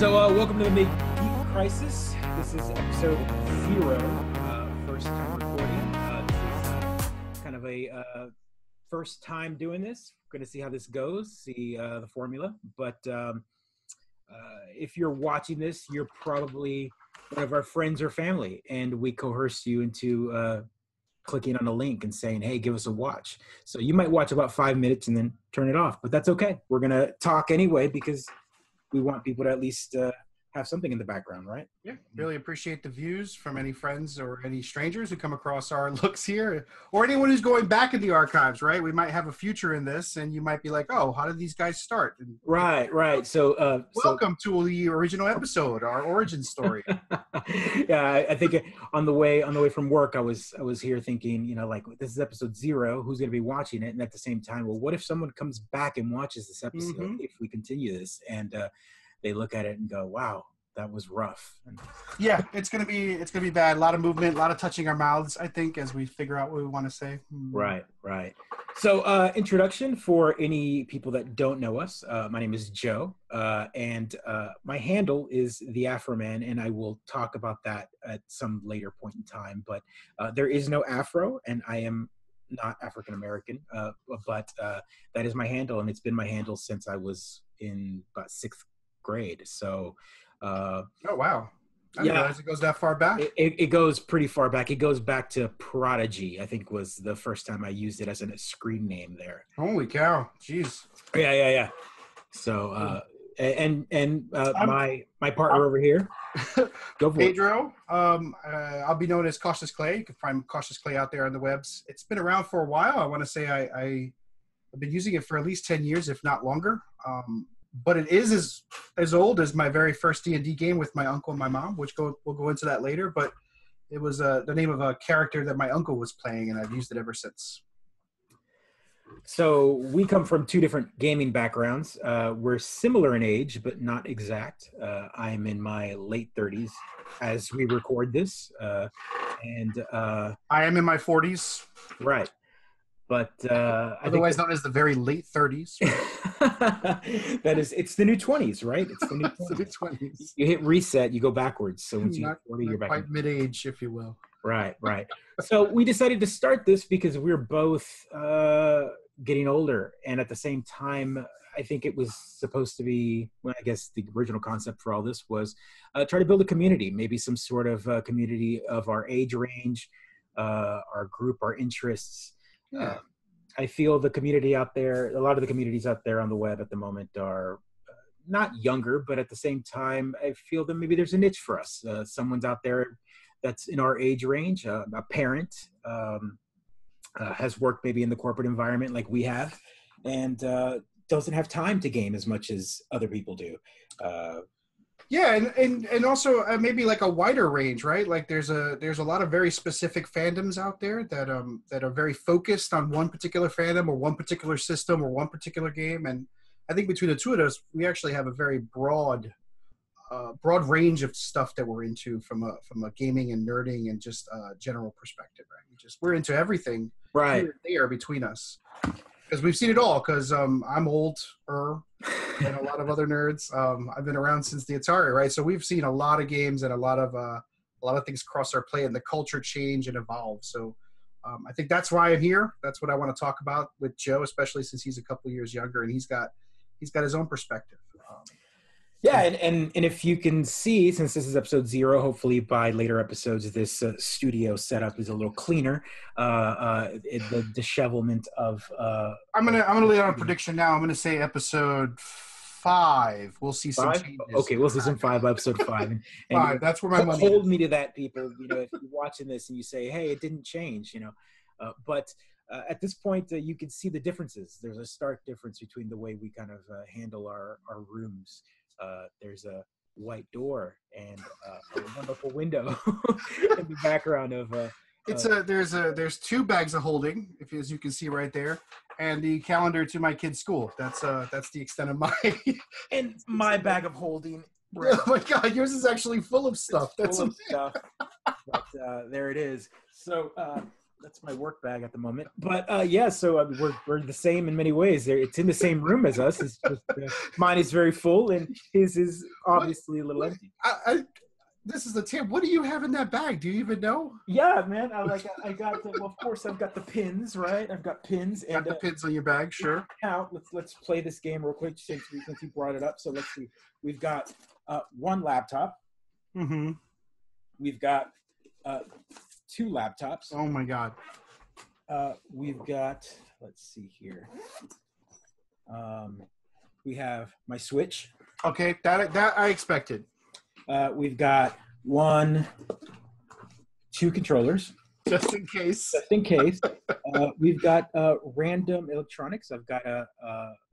Welcome to the Mid-Geek Crisis. This is episode 0, first time recording. This is kind of a first time doing this. We're going to see how this goes, see the formula. But if you're watching this, you're probably one of our friends or family, and we coerce you into clicking on a link and saying, hey, give us a watch. So you might watch about 5 minutes and then turn it off, but that's okay. We're going to talk anyway because we want people to at least have something in the background, right? Yeah, really appreciate the views from any friends or any strangers who come across our looks here, or anyone who's going back in the archives, right? We might have a future in this, and you might be like, oh, how did these guys start? And right. So welcome to the original episode, our origin story. Yeah, I think on the way from work, I was here thinking, like, this is episode 0. Who's going to be watching it? And at the same time, well, what if someone comes back and watches this episode if we continue this? And they look at it and go, wow, that was rough. Yeah, it's gonna be bad. A lot of movement, a lot of touching our mouths, I think, as we figure out what we want to say. Right. So introduction for any people that don't know us. My name is Joe, and my handle is the Afro Man, and I will talk about that at some later point in time. But there is no Afro, and I am not African American, but that is my handle, and it's been my handle since I was in about 6th grade. So oh wow, I didn't realize it goes that far back. It goes pretty far back. It goes back to Prodigy, I think, was the first time I used it as a screen name there. Holy cow, jeez. Yeah. So my partner over here, go for Pedro. I'll be known as Cautious Clay. You can find Cautious Clay out there on the webs. It's been around for a while. I want to say I've been using it for at least 10 years, if not longer. But it is as old as my very first D&D game with my uncle and my mom, which we'll go into that later. But it was the name of a character that my uncle was playing, and I've used it ever since. So we come from 2 different gaming backgrounds. We're similar in age, but not exact. I'm in my late 30s as we record this. And I am in my 40s. Right. But otherwise known as the very late 30s. It's the new 20s, right? It's the new 20s. You hit reset, you go backwards. So once you hit 40, you're back. Quite mid-age, if you will. Right. So we decided to start this because we're both getting older. And at the same time, I think it was supposed to be, well, I guess the original concept for all this was try to build a community, maybe some sort of community of our age range, our group, our interests. Yeah. I feel the community out there, a lot of the communities out there on the web at the moment are not younger, but at the same time, I feel that maybe there's a niche for us. Someone's out there that's in our age range, a parent, has worked maybe in the corporate environment like we have, and doesn't have time to game as much as other people do. Yeah, and also maybe like a wider range, right? Like there's a lot of very specific fandoms out there that are very focused on one particular fandom or one particular system or one particular game. And I think between the two of us, we actually have a very broad range of stuff that we're into from a gaming and nerding and just general perspective, right? We're into everything, right? Here and there between us. Because we've seen it all. Because I'm older than a lot of other nerds. I've been around since the Atari, right? So we've seen a lot of games and a lot of things cross our plate, and the culture change and evolve. So I think that's why I'm here. That's what I want to talk about with Joe, especially since he's a couple of years younger and he's got his own perspective. Yeah, and if you can see, since this is episode 0, hopefully by later episodes, this studio setup is a little cleaner. The dishevelment of I'm gonna lay out a prediction now. I'm gonna say episode 5. We'll see some changes. Okay, we'll see some 5, episode 5. And 5. That's where my money. Hold me to that, people. If you're watching this and you say, "Hey, it didn't change," but. At this point, you can see the differences. There's a stark difference between the way we kind of handle our rooms. There's a white door and a wonderful window in the background of. There's 2 bags of holding, as you can see right there, and the calendar to my kid's school. That's the extent of my bag of holding. Right. Oh my God, yours is actually full of stuff. That's full of stuff. But there it is. So. That's my work bag at the moment. But yeah, so we're the same in many ways. It's in the same room as us. It's just mine is very full, and his is obviously a little empty. This is the tip. What do you have in that bag? Do you even know? Yeah, man. I got well, of course I've got the pins, right? I've got pins and the pins on your bag, sure. Now let's play this game real quick since you brought it up. So let's see. We've got one laptop. Mm-hmm. We've got 2 laptops. Oh my God. We've got, let's see here. We have my Switch. Okay, that I expected. We've got 2 controllers. Just in case. Just in case. We've got random electronics. I've got an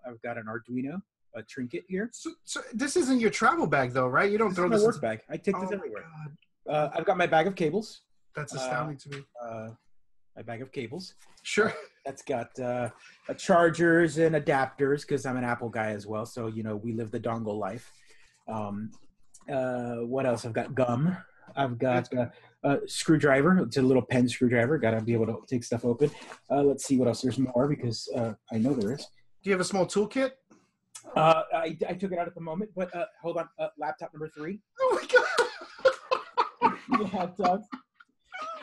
Arduino, a trinket here. So this isn't your travel bag though, right? You don't throw this in my work bag. I take this everywhere. I've got my bag of cables. That's astounding to me. My bag of cables. Sure. That's got chargers and adapters because I'm an Apple guy as well. So, we live the dongle life. What else? I've got gum. I've got a screwdriver. It's a little pen screwdriver. Got to be able to take stuff open. Let's see what else. There's more because I know there is. Do you have a small toolkit? I took it out at the moment, but hold on. Laptop number 3. Oh my God. Hot dogs.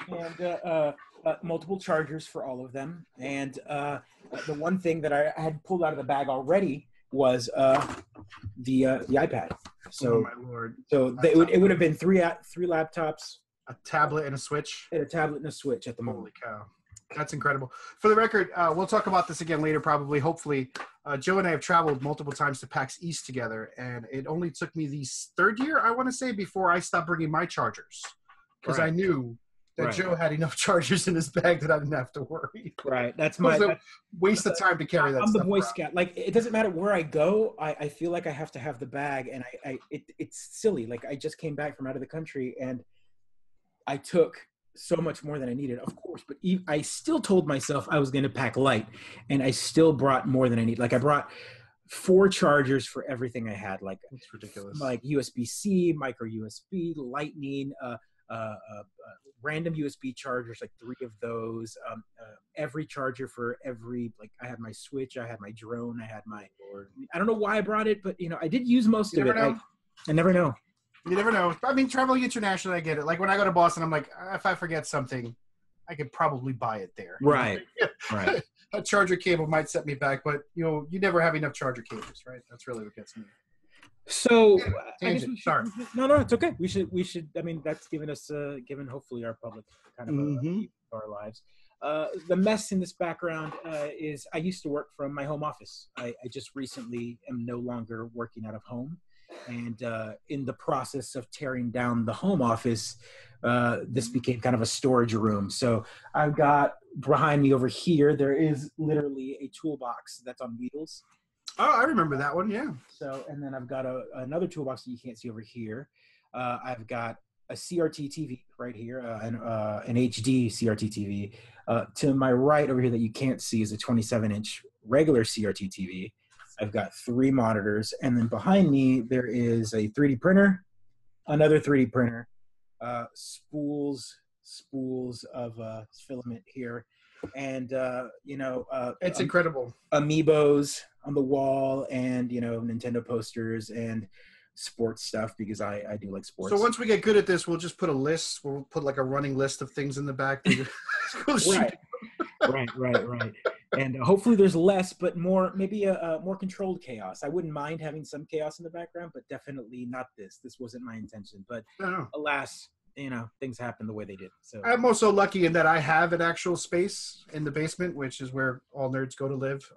And multiple chargers for all of them. And the one thing that I had pulled out of the bag already was the iPad. So, oh my Lord. So it would have been three laptops, a tablet and a Switch. And a tablet and a Switch at the moment. Holy cow. That's incredible. For the record, we'll talk about this again later, probably, hopefully. Joe and I have traveled multiple times to PAX East together, and it only took me the 3rd year, I want to say, before I stopped bringing my chargers. Because I knew that Joe had enough chargers in his bag that I didn't have to worry. Right. That's waste of time to carry that I'm stuff the Boy around. Scout. Like, it doesn't matter where I go. I feel like I have to have the bag, and it's silly. Like, I just came back from out of the country, and I took so much more than I needed, of course, but I still told myself I was going to pack light, and I still brought more than I need. Like, I brought 4 chargers for everything I had. Like, it's ridiculous. Like USB-C, micro USB, Lightning, random USB chargers, like 3 of those. Every charger for every, like, I had my Switch, I had my drone, I had my. I don't know why I brought it, but I did use most of it. I never know. You never know. I mean, traveling internationally, I get it. Like when I go to Boston, I'm like, if I forget something, I could probably buy it there. Right. Right. A charger cable might set me back, but you never have enough charger cables, right? That's really what gets me. So, sorry. No, it's okay. We should. I mean, that's given us, given hopefully our public kind of our lives. The mess in this background is I used to work from my home office. I just recently am no longer working out of home. And in the process of tearing down the home office, this became kind of a storage room. So I've got behind me over here, there is literally a toolbox that's on wheels. Oh, I remember that one, yeah. So, and then I've got another toolbox that you can't see over here. I've got a CRT TV right here, an HD CRT TV. To my right over here that you can't see is a 27-inch regular CRT TV. I've got 3 monitors, and then behind me there is a 3D printer, another 3D printer, spools of filament here, and it's incredible. Amiibos on the wall, and Nintendo posters and sports stuff because I do like sports. So once we get good at this, we'll just put a list. We'll put like a running list of things in the back. Right. And hopefully there's less, but more, maybe a more controlled chaos. I wouldn't mind having some chaos in the background, but definitely not this. This wasn't my intention. But alas, things happen the way they did. So I'm also lucky in that I have an actual space in the basement, which is where all nerds go to live.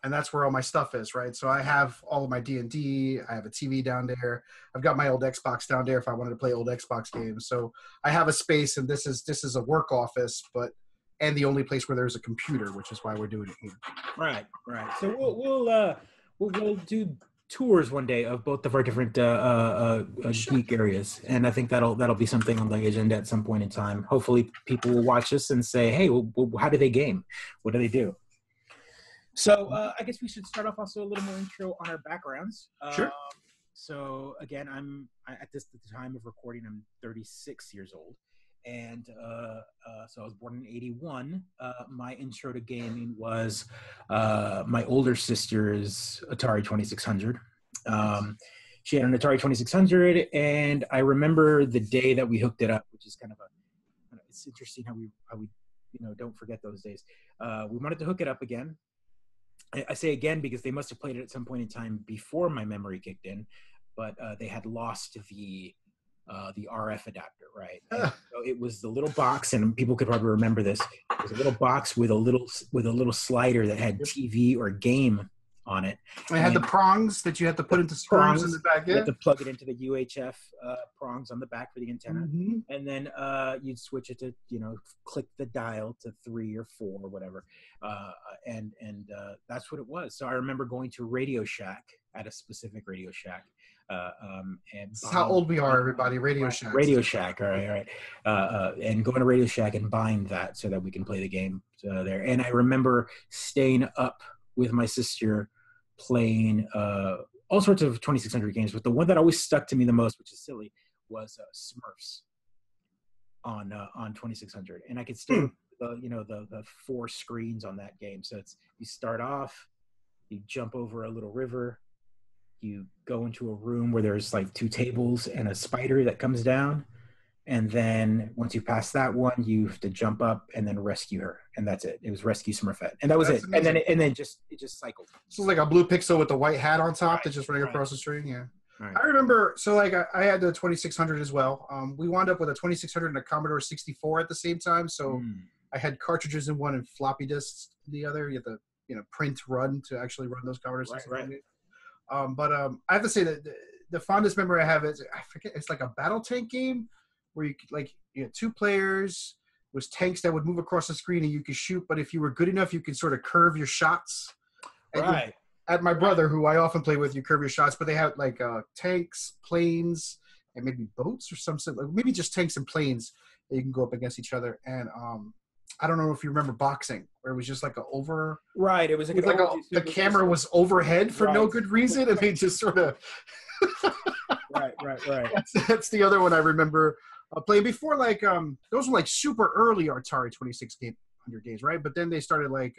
And that's where all my stuff is, right? So I have all of my D&D. I have a TV down there. I've got my old Xbox down there if I wanted to play old Xbox games. So I have a space, and this is a work office, and the only place where there's a computer, which is why we're doing it here. Right. So we'll do tours one day of both of our different geek areas, and I think that'll be something on the agenda at some point in time. Hopefully, people will watch us and say, "Hey, how do they game? What do they do?" So I guess we should start off also a little more intro on our backgrounds. Sure. So again, at the time of recording, I'm 36 years old. And so I was born in 81. My intro to gaming was my older sister's Atari 2600. She had an Atari 2600, and I remember the day that we hooked it up, which is kind of it's interesting how we don't forget those days. We wanted to hook it up again. I say again because they must have played it at some point in time before my memory kicked in, but they had lost the RF adapter, right? And so it was the little box, and people could probably remember this. It was a little box with a little slider that had TV or game on it. I had the prongs that you had to put into screws in the back. You had to plug it into the UHF prongs on the back for the antenna, and then you'd switch it to click the dial to 3 or 4 or whatever, and that's what it was. So I remember going to Radio Shack at a specific Radio Shack. And how old we are, everybody. Radio Shack. Radio Shack. All right. And going to Radio Shack and buying that so that we can play the game there. And I remember staying up with my sister playing all sorts of 2600 games, but the one that always stuck to me the most, which is silly, was Smurfs on 2600. And I could still the 4 screens on that game. So it's you start off, you jump over a little river. You go into a room where there's like 2 tables and a spider that comes down. And then once you pass that one, you have to jump up and then rescue her. And that's it. It was Rescue Smurfette. And that was it. Amazing. And then it just cycled. So it's like a blue pixel with the white hat on top that's just running across the screen. Yeah. Right. I remember, so like I had the 2600 as well. We wound up with a 2600 and a Commodore 64 at the same time. So I had cartridges in one and floppy disks in the other. You have to, print run to actually run those Commodore 64. Right. But I have to say that the fondest memory I have is, I forget, it's like a battle tank game where you had 2 players, was tanks that would move across the screen and you could shoot, but if you were good enough, you could sort of curve your shots. Right. At my brother, who I often play with, you curve your shots, but they had like tanks, planes, and maybe boats or something, like maybe just tanks and planes that you can go up against each other. And I don't know if you remember boxing, where it was just like a over. Right. It was like, the camera was overhead for no good reason, and they just sort of. Right. That's the other one I remember playing before. Like those were like super early Atari 2600 games, right? But then they started like.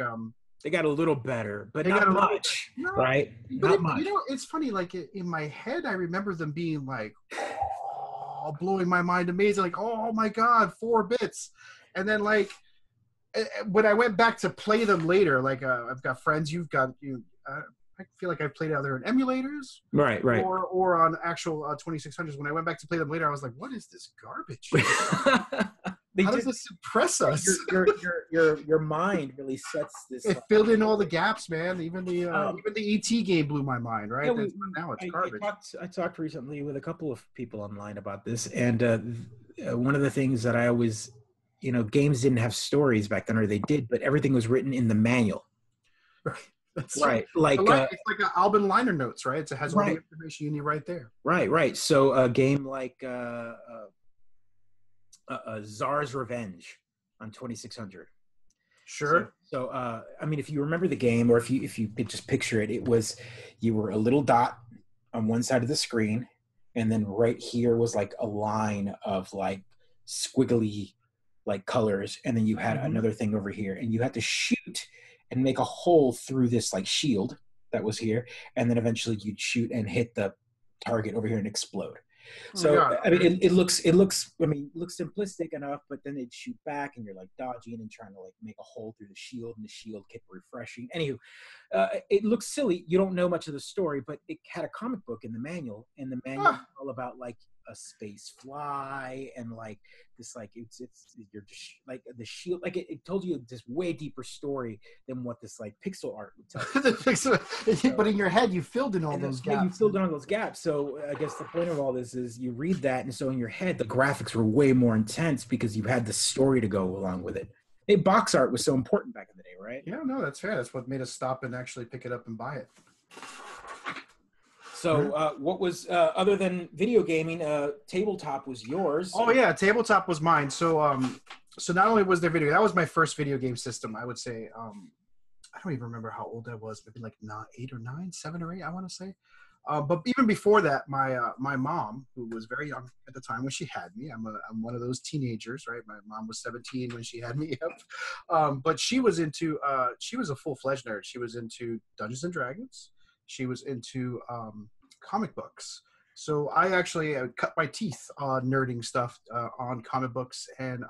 They got a little better, but not much, right? Not much. It's funny. Like in my head, I remember them being like, blowing my mind, amazing. Like, oh my god, 4 bits, and then like. When I went back to play them later, like I've got friends, you've got you. I feel like I've played either in emulators, right, or on actual 2600s. When I went back to play them later, I was like, "What is this garbage? How does this impress us?" Your mind really sets this. It filled in all the gaps, man. Even the ET game blew my mind, right? Yeah, now it's garbage. I talked recently with a couple of people online about this, and one of the things that I always. Games didn't have stories back then, or they did, but everything was written in the manual. Right. Like it's like an Albin liner notes, right? It has all the information you need right there. Right. So a game like Czar's Revenge on 2600. Sure. So I mean, if you remember the game, or if you could just picture it, it was you were a little dot on one side of the screen, and then right here was like a line of like squiggly like colors, and then you had another thing over here, and you had to shoot and make a hole through this like shield that was here, and then eventually you'd shoot and hit the target over here and explode. So I mean, it looks simplistic enough, but then they'd shoot back, and you're like dodging and trying to like make a hole through the shield, and the shield kept refreshing. Anywho, it looks silly. You don't know much of the story, but it had a comic book in the manual, and the manual was all about like a space fly and like this, like it's you're just like the shield, like it told you this way deeper story than what this like pixel art would tell you. But in your head, you filled in all those gaps. You filled in all those gaps. So I guess the point of all this is you read that, and so in your head, the graphics were way more intense because you had the story to go along with it. Hey, box art was so important back in the day, right? Yeah, no, that's fair. That's what made us stop and actually pick it up and buy it. So what was, other than video gaming, tabletop was yours? Oh, yeah, tabletop was mine. So so not only was there video, that was my first video game system, I would say. I don't even remember how old I was, maybe like 7 or 8, I want to say. But even before that, my mom, who was very young at the time when she had me, I'm one of those teenagers, right? My mom was 17 when she had me. But she was she was a full-fledged nerd. She was into Dungeons and Dragons. She was into comic books. So I actually cut my teeth on nerding stuff on comic books and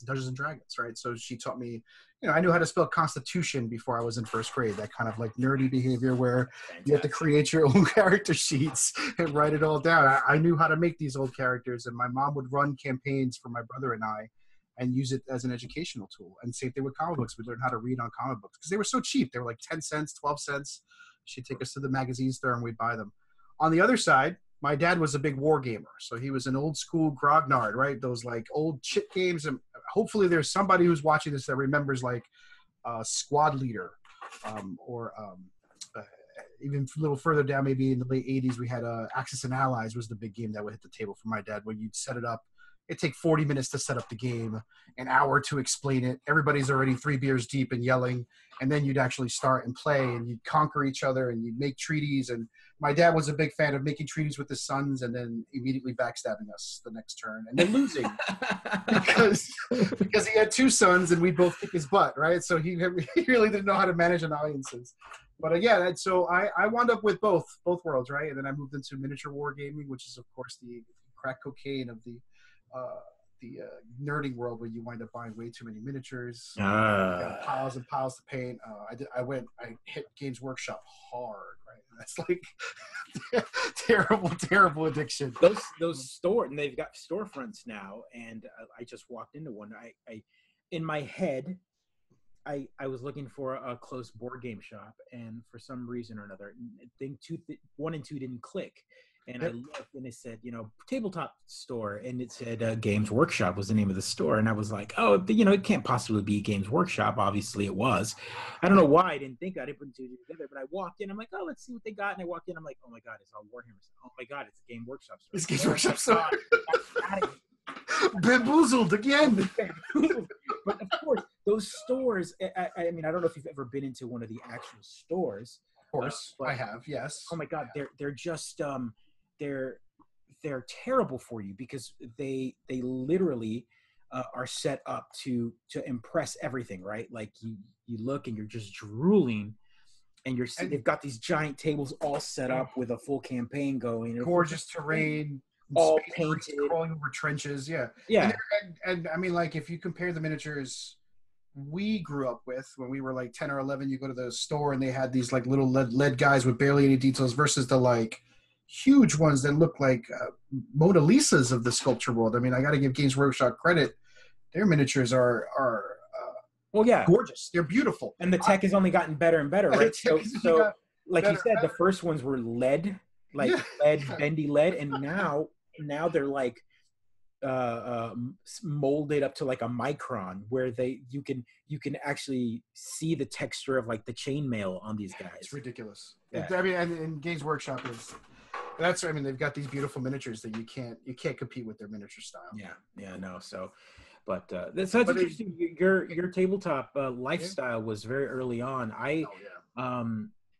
Dungeons and Dragons, right? So she taught me, I knew how to spell Constitution before I was in first grade. That kind of like nerdy behavior where you have to create your own character sheets and write it all down. I knew how to make these old characters, and my mom would run campaigns for my brother and I and use it as an educational tool. And same thing with comic books. We learned how to read on comic books because they were so cheap. They were like 10 cents, 12 cents. She'd take us to the magazine store and we'd buy them. On the other side, my dad was a big war gamer. So he was an old school grognard, right? Those like old chit games. And hopefully there's somebody who's watching this that remembers like Squad Leader or even a little further down, maybe in the late 80s, we had Axis and Allies was the big game that would hit the table for my dad, where you'd set it up. It'd take 40 minutes to set up the game, an hour to explain it. Everybody's already 3 beers deep and yelling. And then you'd actually start and play, and you'd conquer each other, and you'd make treaties. And my dad was a big fan of making treaties with his sons and then immediately backstabbing us the next turn and then losing because he had 2 sons and we both kick his butt, right? So he really didn't know how to manage an audiences. But so I wound up with both worlds, right? And then I moved into miniature wargaming, which is of course the crack cocaine of the nerding world, where you wind up buying way too many miniatures, piles and piles to paint. I hit Games Workshop hard, right? And that's like terrible addiction. Those store, and they've got storefronts now, and I just walked into one. I in my head, I was looking for a close board game shop, and for some reason or another, one and two didn't click. And I looked, and it said, tabletop store, and it said Games Workshop was the name of the store. And I was like, oh, it can't possibly be Games Workshop. Obviously, it was. I don't know why I didn't put two together, but I walked in. I'm like, oh, let's see what they got. And I walked in. I'm like, oh my god, it's all Warhammer. Oh my god, it's a Game Workshop store. It's Games Workshop store. Bamboozled again. But of course, those stores. I mean, I don't know if you've ever been into one of the actual stores. Of course, I have. Yes. Oh my god, they're just they're terrible for you because they literally are set up to impress everything, right? Like you look and you're just drooling, and they've got these giant tables all set up with a full campaign going, gorgeous terrain, all painted, crawling over trenches. Yeah. And I mean, like, if you compare the miniatures we grew up with when we were like 10 or 11, you go to the store and they had these like little lead guys with barely any details versus the like huge ones that look like Mona Lisas of the sculpture world. I mean, I got to give Games Workshop credit. Their miniatures are gorgeous. They're beautiful. And the tech has only gotten better and better, right? So like you said, the first ones were lead, bendy lead. And now they're like molded up to like a micron, where you can actually see the texture of like the chainmail on these guys. It's ridiculous. Yeah. I mean, and Games Workshop they've got these beautiful miniatures that you can't compete with their miniature style. No. So, but that's interesting. Your tabletop lifestyle was very early on.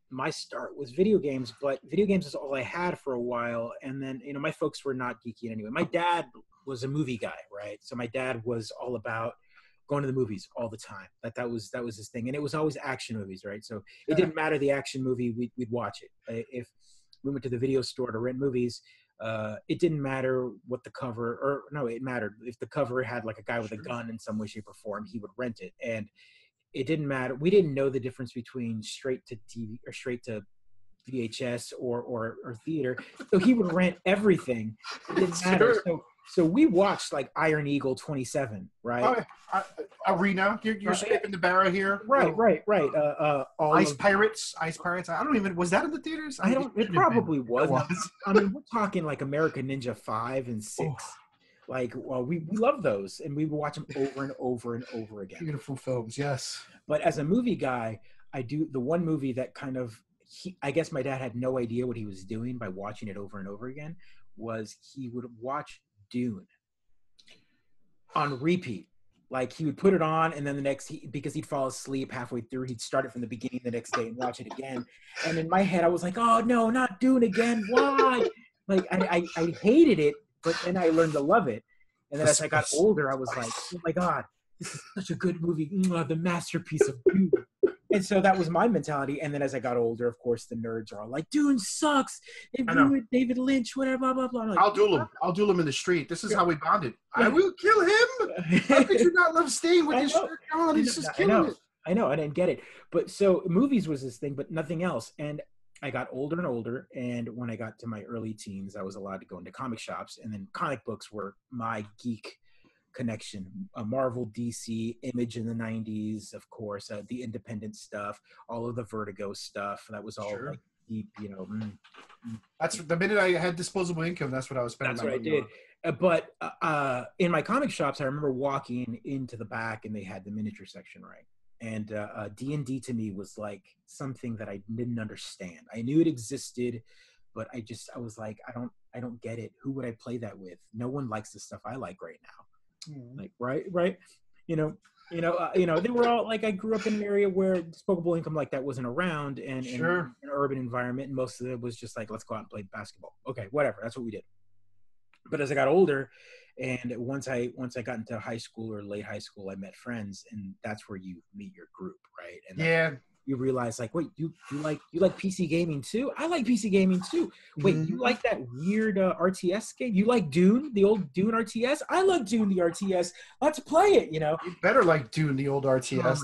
My start was video games, but video games is all I had for a while. And then, my folks were not geeky anyway. My dad was a movie guy, right? So my dad was all about going to the movies all the time. That was his thing. And it was always action movies, right? So it didn't matter the action movie, we'd watch it. If we went to the video store to rent movies, it didn't matter what the cover, it mattered. If the cover had like a guy with a gun in some way, shape, or form, he would rent it. And it didn't matter. We didn't know the difference between straight to TV or straight to VHS or theater. So he would rent everything. It didn't matter. So we watched like Iron Eagle 27, right? Arena. You're scraping the barrel here. Right. Ice Pirates. I don't even, was that in the theaters? It probably was. I mean, we're talking like American Ninja 5 and 6. Oh. Like, well, we love those, and we would watch them over and over and over again. Beautiful films, yes. But as a movie guy, the one movie that kind of, I guess my dad had no idea what he was doing by watching it over and over again, was he would watch Dune on repeat Like he would put it on, and then because he'd fall asleep halfway through, he'd start it from the beginning the next day and watch it again. And in my head, I was like, "Oh no, not Dune again! Why?" Like I hated it, but then I learned to love it. And then as I got older, I was like, "Oh my god, this is such a good movie, the masterpiece of Dune." And so that was my mentality. And then as I got older, of course, the nerds are all like, "Dune sucks. They ruined David Lynch, whatever, blah blah blah." Like, I'll duel him. I'll duel him in the street. This is how we bonded. I will kill him. How could you not love Stain with his shirt on? He's just killing it. I know. I didn't get it. But so movies was this thing, but nothing else. And I got older and older. And when I got to my early teens, I was allowed to go into comic shops. And then comic books were my geek connection. Marvel, DC, Image in the 90s, of course, the independent stuff, all of the Vertigo stuff. That was all like deep, That's the minute I had disposable income. That's what I was spending. That's what I did. But in my comic shops, I remember walking into the back and they had the miniature section, right? And D&D to me was like something that I didn't understand. I knew it existed, but I was like, I don't get it. Who would I play that with? No one likes the stuff I like right now. Like, right. They were all like, I grew up in an area where disposable income like that wasn't around, and in an urban environment, and most of it was just like, let's go out and play basketball. Okay, whatever. That's what we did. But as I got older, and once I got into high school or late high school, I met friends, and that's where you meet your group, right? And you realize, like, wait, you like PC gaming too? I like PC gaming too. Wait, you like that weird RTS game? You like Dune, the old Dune RTS? I love Dune, the RTS. Let's play it. You better like Dune, the old RTS.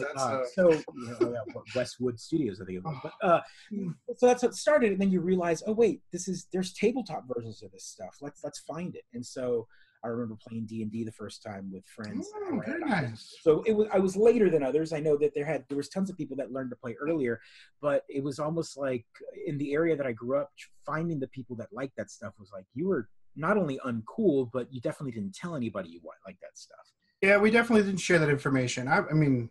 So Westwood Studios, I think it was. But, so that's what started, and then you realize, oh wait, there's tabletop versions of this stuff. Let's find it. And so I remember playing D&D the first time with friends. Very nice. So I was later than others. I know that there was tons of people that learned to play earlier, but it was almost like in the area that I grew up, finding the people that liked that stuff was like, you were not only uncool, but you definitely didn't tell anybody you liked that stuff. Yeah, we definitely didn't share that information. I mean,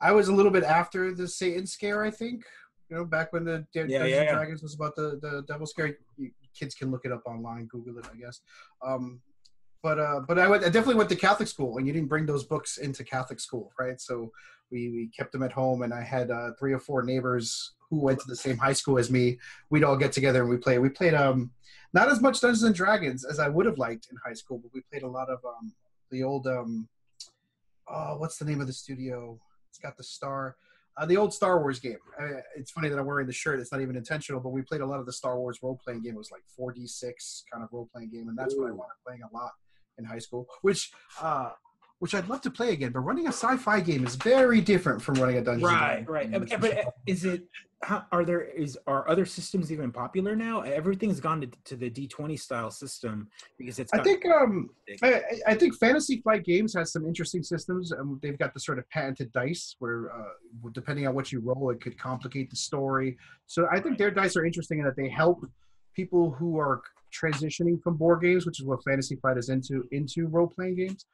I was a little bit after the Satan scare, I think. Back when the Dungeons and Dragons was about the devil scare. Kids can look it up online, Google it, I guess. But I definitely went to Catholic school, and you didn't bring those books into Catholic school, right? So we kept them at home, and I had 3 or 4 neighbors who went to the same high school as me. We'd all get together and we played. We played not as much Dungeons and Dragons as I would have liked in high school, but we played a lot of the old what's the name of the studio? It's got the star. The old Star Wars game. It's funny that I'm wearing the shirt. It's not even intentional, but we played a lot of the Star Wars role-playing game. It was like 4D6 kind of role-playing game, and that's what I wanted playing a lot in high school, which I'd love to play again. But running a sci-fi game is very different from running a Dungeons and Dragons. Right. But is it? Are other systems even popular now? Everything's gone to the D20 style system because it's. I think Fantasy Flight Games has some interesting systems. They've got the sort of patented dice where, depending on what you roll, it could complicate the story. So I think their dice are interesting in that they help people who are transitioning from board games, which is what Fantasy Flight is into role-playing games.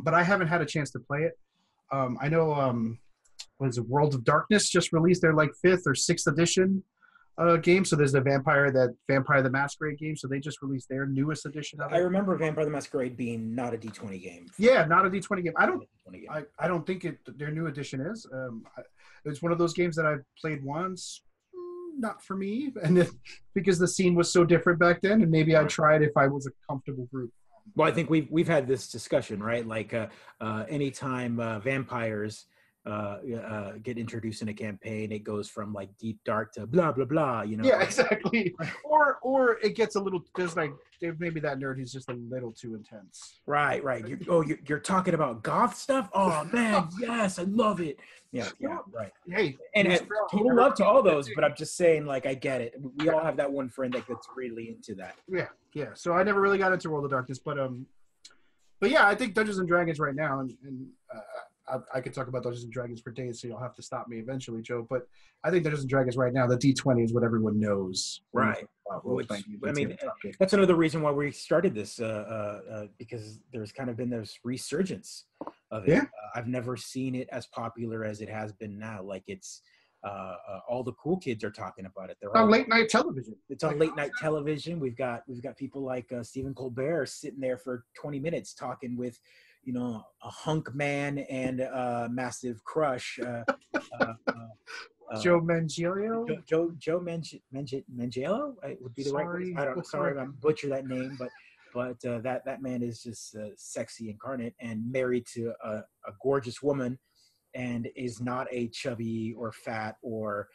But I haven't had a chance to play it. I know. Was World of Darkness just released their like 5th or 6th edition game? So there's the Vampire the Masquerade game. So they just released their newest edition of it. I remember Vampire the Masquerade being not a D20 game. Yeah, not a D20 game. I don't think their new edition is. It's one of those games that I played once. Not for me, and then, because the scene was so different back then, and maybe I'd try it if I was a comfortable group. Well, I think we've had this discussion, right? Like anytime vampires get introduced in a campaign, it goes from like deep dark to blah blah blah. Yeah, exactly. or it gets a little. There's like maybe that nerd who's just a little too intense. Right. You're talking about goth stuff. Oh man, yes, I love it. Yeah, right. Hey, and total love to all those, but I'm just saying, like, I get it. We all have that one friend that gets really into that. Yeah. So I never really got into World of Darkness, but yeah, I think Dungeons and Dragons right now, and I could talk about Dungeons and Dragons for days, so you'll have to stop me eventually, Joe. But I think Dungeons and Dragons right now, the D20 is what everyone knows. Right. I mean, that's another reason why we started this, because there's kind of been this resurgence of it. Yeah. I've never seen it as popular as it has been now. Like it's all the cool kids are talking about it. They're on late night television. It's on late night television. We've got people like Stephen Colbert sitting there for 20 minutes talking with a hunk man and a massive crush. Uh, Joe uh, Manganiello. Manganiello would be the right word. Sorry, I don't know. we'll Sorry if correct I'm butcher that name, but that man is just sexy incarnate and married to a gorgeous woman, and is not a chubby or fat or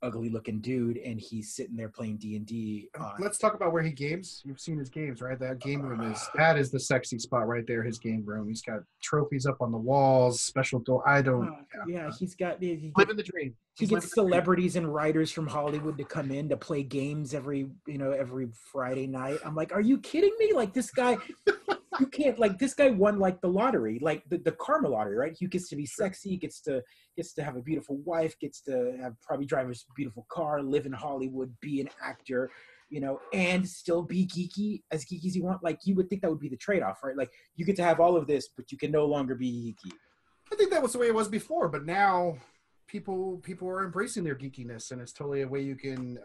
ugly looking dude, and he's sitting there playing D&D. Let's talk about where he games. You've seen his games, right? That game room that is the sexy spot right there. His game room. He's got trophies up on the walls. Special door. I don't. Yeah, he's got Living the dream. He gets celebrities and writers from Hollywood to come in to play games every Friday night. I'm like, are you kidding me? Like, this guy, you can't, like, this guy won like the lottery, like the karma lottery, right? He gets to be sexy, gets to have a beautiful wife, gets to probably drive a beautiful car, live in Hollywood, be an actor, and still be geeky as you want. Like, you would think that would be the trade-off, right? Like, you get to have all of this, but you can no longer be geeky. I think that was the way it was before, but now people are embracing their geekiness, and it's totally a way you can.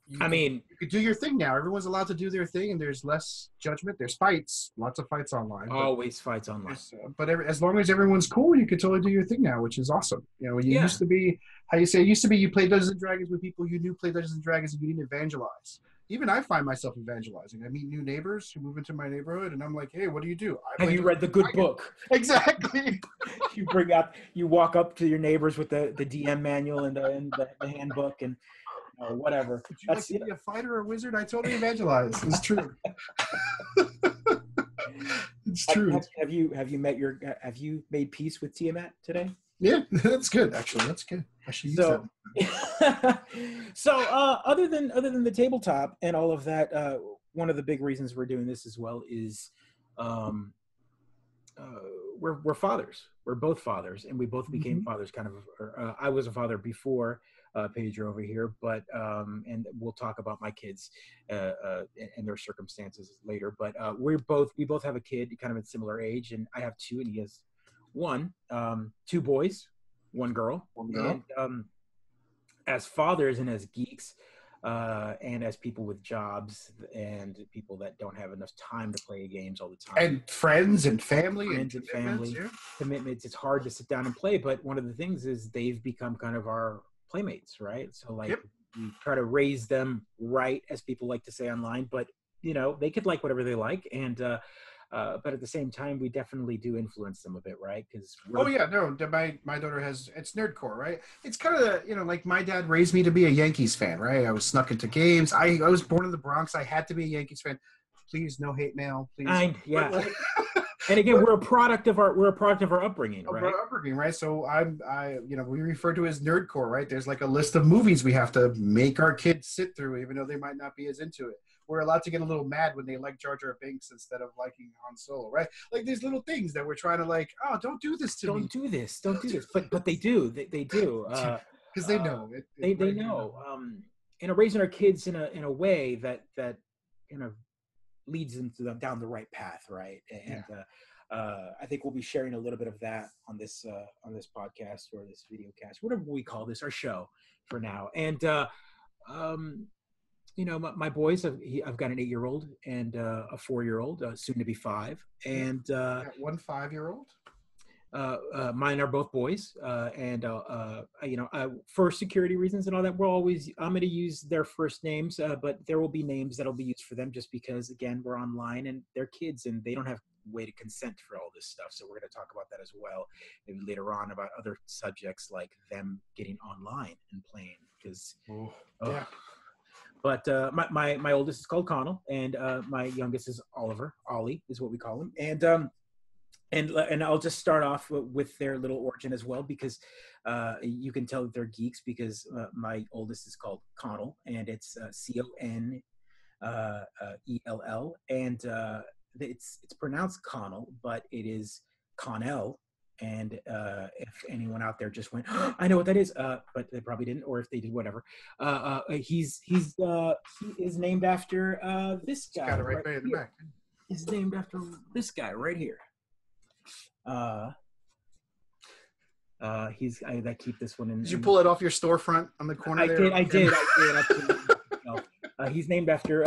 You could do your thing now. Everyone's allowed to do their thing, and there's less judgment. There's fights, lots of fights online. Always fights online. But as long as everyone's cool, you can totally do your thing now, which is awesome. Used to be, how you say, it used to be you play Dungeons and Dragons with people you knew play Dungeons and Dragons, and you didn't evangelize. Even I find myself evangelizing. I meet new neighbors who move into my neighborhood, and I'm like, hey, what do you do? Have you read the good book? Exactly. You walk up to your neighbors with the DM manual and the handbook and whatever. Would you like to be a fighter or a wizard? I totally evangelize. It's true. It's true. Have you made peace with Tiamat today? Yeah, that's good. Actually, that's good. I should use that. So, other than the tabletop and all of that, one of the big reasons we're doing this as well is, we're fathers. We're both fathers, and we both became fathers. Kind of. I was a father before Pedro over here, but and we'll talk about my kids and their circumstances later. But we both have a kid, kind of at similar age, and I have two, and he has one, two boys, one girl. And as fathers and as geeks, and as people with jobs and people that don't have enough time to play games all the time, and friends and family commitments, it's hard to sit down and play. But one of the things is they've become kind of our playmates, right? So we try to raise them right, as people like to say online, but they could like whatever they like, and but at the same time, we definitely do influence them a bit, right? Because my daughter it's nerdcore, right? It's kind of like my dad raised me to be a Yankees fan, right? I was snuck into games. I was born in the Bronx. I had to be a Yankees fan. Please, no hate mail, please. And again, we're a product of our upbringing, right? Our upbringing, right? So we refer to it as nerdcore, right? There's like a list of movies we have to make our kids sit through, even though they might not be as into it. We're allowed to get a little mad when they like Jar Jar Binks instead of liking Han Solo, right? Like these little things that we're trying to don't do this to me. Don't do this. But they do. They do. Because they know. They know. And raising our kids in a way that leads them down the right path, right? And I think we'll be sharing a little bit of that on this podcast or this video cast, whatever we call this, our show for now. And my boys, I've got an 8-year-old and a 4-year-old, soon to be 5, and one 5-year-old. Mine are both boys, and for security reasons and all that, I'm going to use their first names, but there will be names that'll be used for them, just because, again, we're online and they're kids and they don't have way to consent for all this stuff. So we're going to talk about that as well, maybe later on, about other subjects like them getting online and playing, because But my oldest is called Connell, and my youngest is Oliver. Ollie is what we call him. And I'll just start off with their little origin as well, because you can tell that they're geeks, because my oldest is called Connell, and it's Connell, and it's pronounced Connell, but it is Connell. And if anyone out there just went, oh, I know what that is, but they probably didn't, or if they did, whatever. He is named after this guy. Got it right there in the back. He's named after this guy right here. I keep this one in. Did you pull it off your storefront on the corner there? I did. He's named after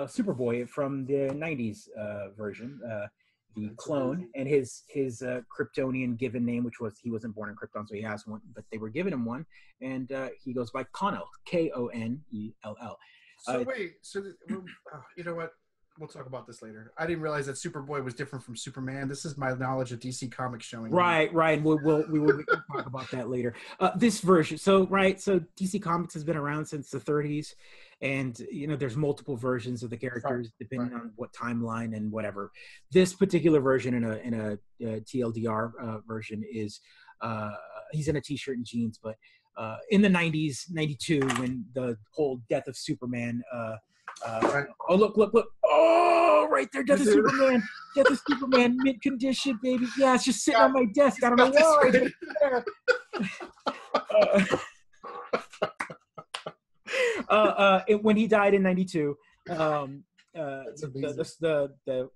Superboy from the 90s version. the That's clone, amazing. and his Kryptonian given name, which was, he wasn't born in Krypton, so he has one, but they were giving him one, and he goes by Connell, Konell. So wait, you know what? We'll talk about this later. I didn't realize that Superboy was different from Superman. This is my knowledge of DC Comics showing. Right. We can talk about that later. This version, so DC Comics has been around since the 30s, and there's multiple versions of the characters depending on what timeline and whatever. This particular version in a TLDR version is he's in a t-shirt and jeans, but in the 90s, 92, when the whole death of Superman. Oh, look. Oh, right there. Death of Superman. Death of Superman, mint condition, baby. Yeah, it's just sitting on my desk. I don't know why. When he died in 92, the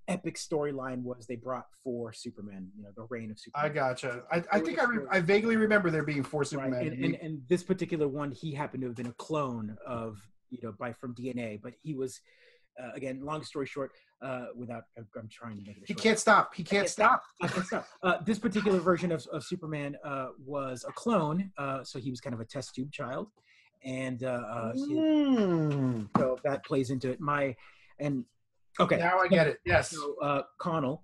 epic storyline was they brought 4 Supermen, the reign of Superman. I gotcha. I think I vaguely remember there being 4 Supermen. Right. And this particular one, he happened to have been a clone of, from DNA, but he was, again, long story short, I'm trying to make it short. He can't stop. I can't stop. This particular version of Superman was a clone, so he was kind of a test tube child, and so that plays into it. Okay. Now I get it. Yes. So Connell,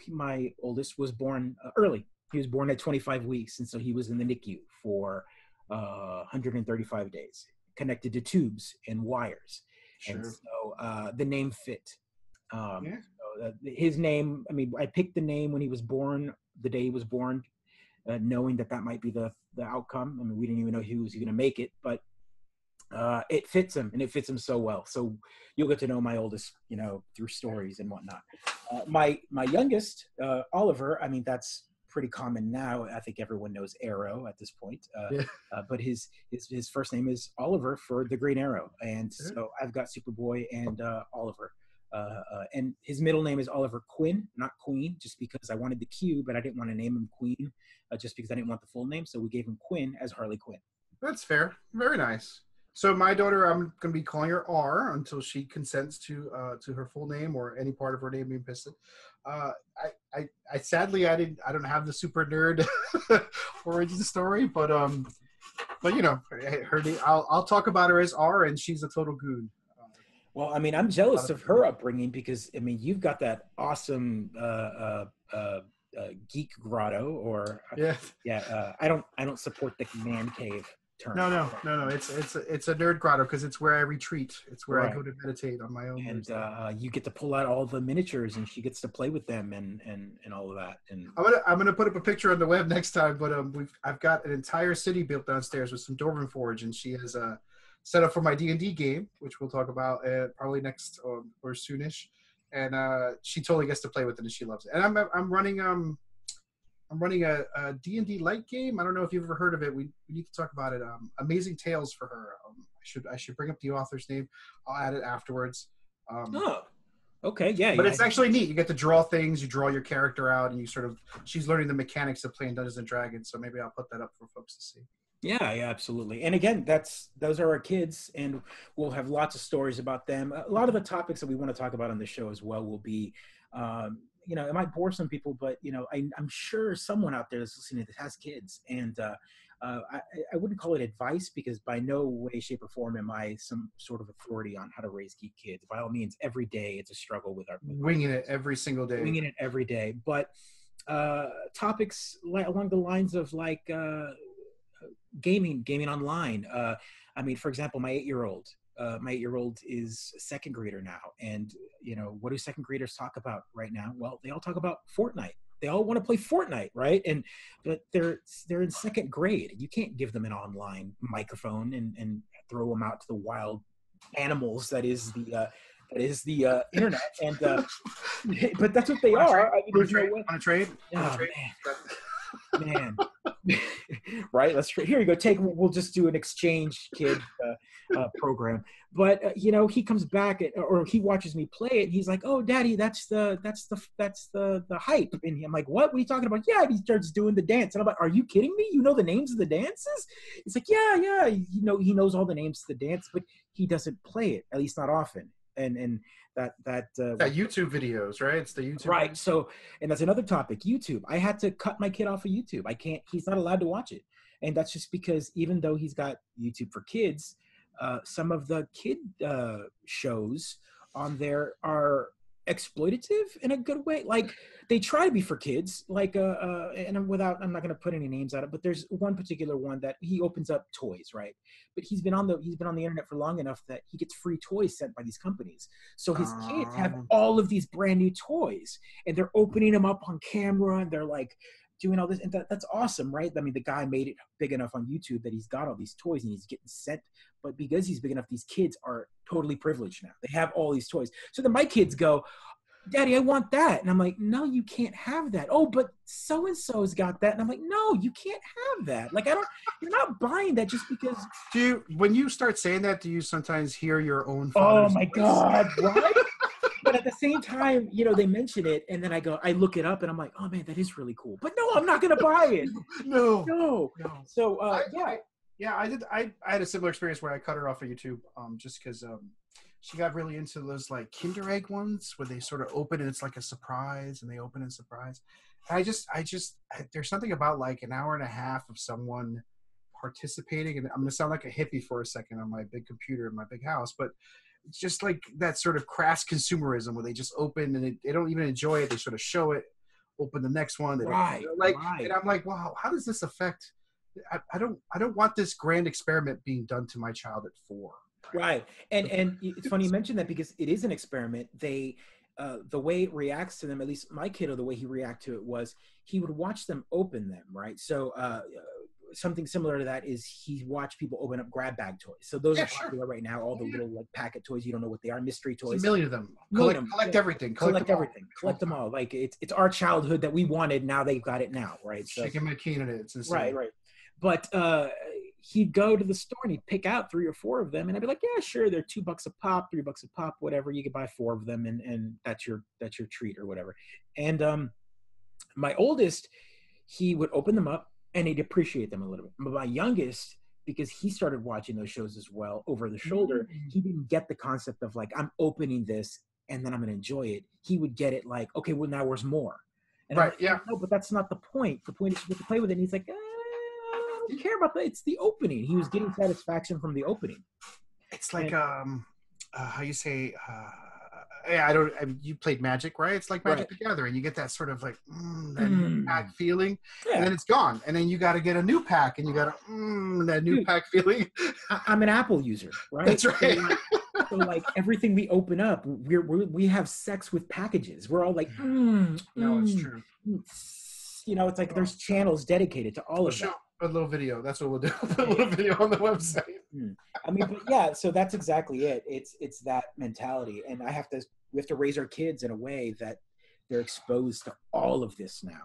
my oldest, was born early. He was born at 25 weeks, and so he was in the NICU for 135 days. Connected to tubes and wires. Sure. And so the name fit. So his name, I picked the name when he was born, the day he was born, knowing that might be the outcome. We didn't even know he was going to make it, but it fits him, and it fits him so well. So you'll get to know my oldest, through stories and whatnot. My youngest, Oliver, that's pretty common now. I think everyone knows Arrow at this point, but his first name is Oliver for the Green Arrow, and so I've got Superboy and Oliver, and his middle name is Oliver Quinn, not Queen, just because I wanted the Q, but I didn't want to name him Queen, just because I didn't want the full name, so we gave him Quinn as Harley Quinn. That's fair. Very nice. So my daughter, I'm going to be calling her R until she consents to her full name or any part of her name being pisted. I sadly I don't have the super nerd origin story, but her name, I'll talk about her as R, and she's a total goon. Well, I'm jealous of her upbringing because you've got that awesome geek grotto, or I don't support the man cave term. No. It's a nerd grotto because it's where I retreat. It's where I go to meditate on my own. And you get to pull out all the miniatures, and she gets to play with them and all of that. And I'm gonna put up a picture on the web next time. But I've got an entire city built downstairs with some Dwarven Forge, and she has set up for my D&D game, which we'll talk about probably next or soonish. And she totally gets to play with it, and she loves it. And I'm running a D&D light game. I don't know if you've ever heard of it. We need to talk about it. Amazing Tales for her. I should bring up the author's name. I'll add it afterwards. Okay, yeah. But it's actually neat. You get to draw things. You draw your character out, and she's learning the mechanics of playing Dungeons and Dragons. So maybe I'll put that up for folks to see. Yeah, absolutely. And again, those are our kids, and we'll have lots of stories about them. A lot of the topics that we want to talk about on the show as well will be, it might bore some people, but I'm sure someone out there that's listening that has kids, and I wouldn't call it advice, because by no way, shape, or form am I some sort of authority on how to raise geek kids. By all means, every day it's a struggle with our winging it every single day. Winging it every day, but topics along the lines of gaming online. For example, my 8-year-old. My 8-year-old is a second grader now, and what do second graders talk about right now? Well, they all talk about Fortnite. They all want to play Fortnite, right? But they're in second grade. You can't give them an online microphone and throw them out to the wild animals that is the internet. And but that's what they are. Want to trade? Oh, man. Right, let's here you go, we'll just do an exchange kid program. But he comes back or he watches me play it, and he's like, "Oh, Daddy, that's the hype." And I'm like, "What are you talking about?" Yeah, and he starts doing the dance, and I'm like, "Are you kidding me? You know the names of the dances?" He's like, yeah, he knows all the names of the dance, but he doesn't play it, at least not often. and that YouTube videos, right? It's the YouTube. right. So, and that's another topic, YouTube. I had to cut my kid off of YouTube. I can't, he's not allowed to watch it. And that's just because even though he's got YouTube for kids, some of the kid shows on there are exploitative in a good way. Like they try to be for kids, like and I'm not going to put any names on it, but there's one particular one that he opens up toys, right? But he's been on the internet for long enough that he gets free toys sent by these companies. So his kids have all of these brand new toys, and they're opening them up on camera, and they're like doing all this, and that's awesome, right? I mean, the guy made it big enough on YouTube that he's got all these toys and he's getting sent. But because he's big enough, these kids are totally privileged now. They have all these toys. So then my kids go, Daddy, I want that. And I'm like, no, you can't have that. Oh, but so-and-so's got that. And I'm like, no, you can't have that. Like, you're not buying that just because. When you start saying that, do you sometimes hear your own father's voice? My God, right? But at the same time, they mention it, and then I look it up, and I'm like, oh man, that is really cool. But no, I'm not going to buy it. No. So, I had a similar experience where I cut her off of YouTube, just because she got really into those like Kinder Egg ones where they sort of open and it's like a surprise, and they open and surprise. And there's something about like an hour and a half of someone participating, and I'm going to sound like a hippie for a second on my big computer in my big house, but it's just like that sort of crass consumerism where they just open and they don't even enjoy it. They sort of show it, open the next one. Right. And I'm like, wow, how does this affect? I don't want this grand experiment being done to my child at 4. Right. And it's funny you mentioned that because it is an experiment. They, the way it reacts to them, at least my kiddo, the way he reacted to it was he would watch them open them. Right. So, something similar to that is he watched people open up grab bag toys. So those are popular right now. All the little like packet toys, you don't know what they are, mystery toys. There's a million of them. Collect everything. Collect everything. Collect them all. Like it's our childhood that we wanted. Now they've got it now, right? So chicken McKean in it. It's insane. Right. But he'd go to the store and he'd pick out 3 or 4 of them, and I'd be like, yeah, sure, they're $2 a pop, $3 a pop, whatever. You could buy 4 of them, and that's your treat or whatever. And my oldest, he would open them up and he'd appreciate them a little bit. But my youngest, because he started watching those shows as well over the shoulder, he didn't get the concept of like, I'm opening this and then I'm going to enjoy it. He would get it like, okay, well, now where's more? And right, like, yeah. No, but that's not the point. The point is you get to play with it. And he's like, I don't care about that. It's the opening. He was getting satisfaction from the opening. It's like, how you say, you played Magic, right? It's like Magic the Gathering. You get that sort of like that new pack feeling, and then it's gone, and then you got to get a new pack, and you got to that new pack feeling. I'm an Apple user, right? That's right. So like everything we open up, we have sex with packages. We're all like, no, it's true. It's like there's channels dedicated to all of that. A little video. That's what we'll do. Put a little video on the website. I mean, but yeah. So that's exactly it. It's that mentality, and we have to raise our kids in a way that they're exposed to all of this now.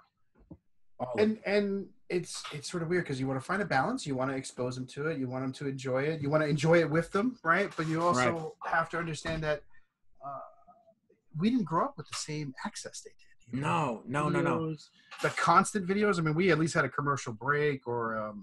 And it's sort of weird because you want to find a balance. You want to expose them to it. You want them to enjoy it. You want to enjoy it with them, right? But you also have to understand that we didn't grow up with the same access they did. No. The constant videos. I mean, we at least had a commercial break, or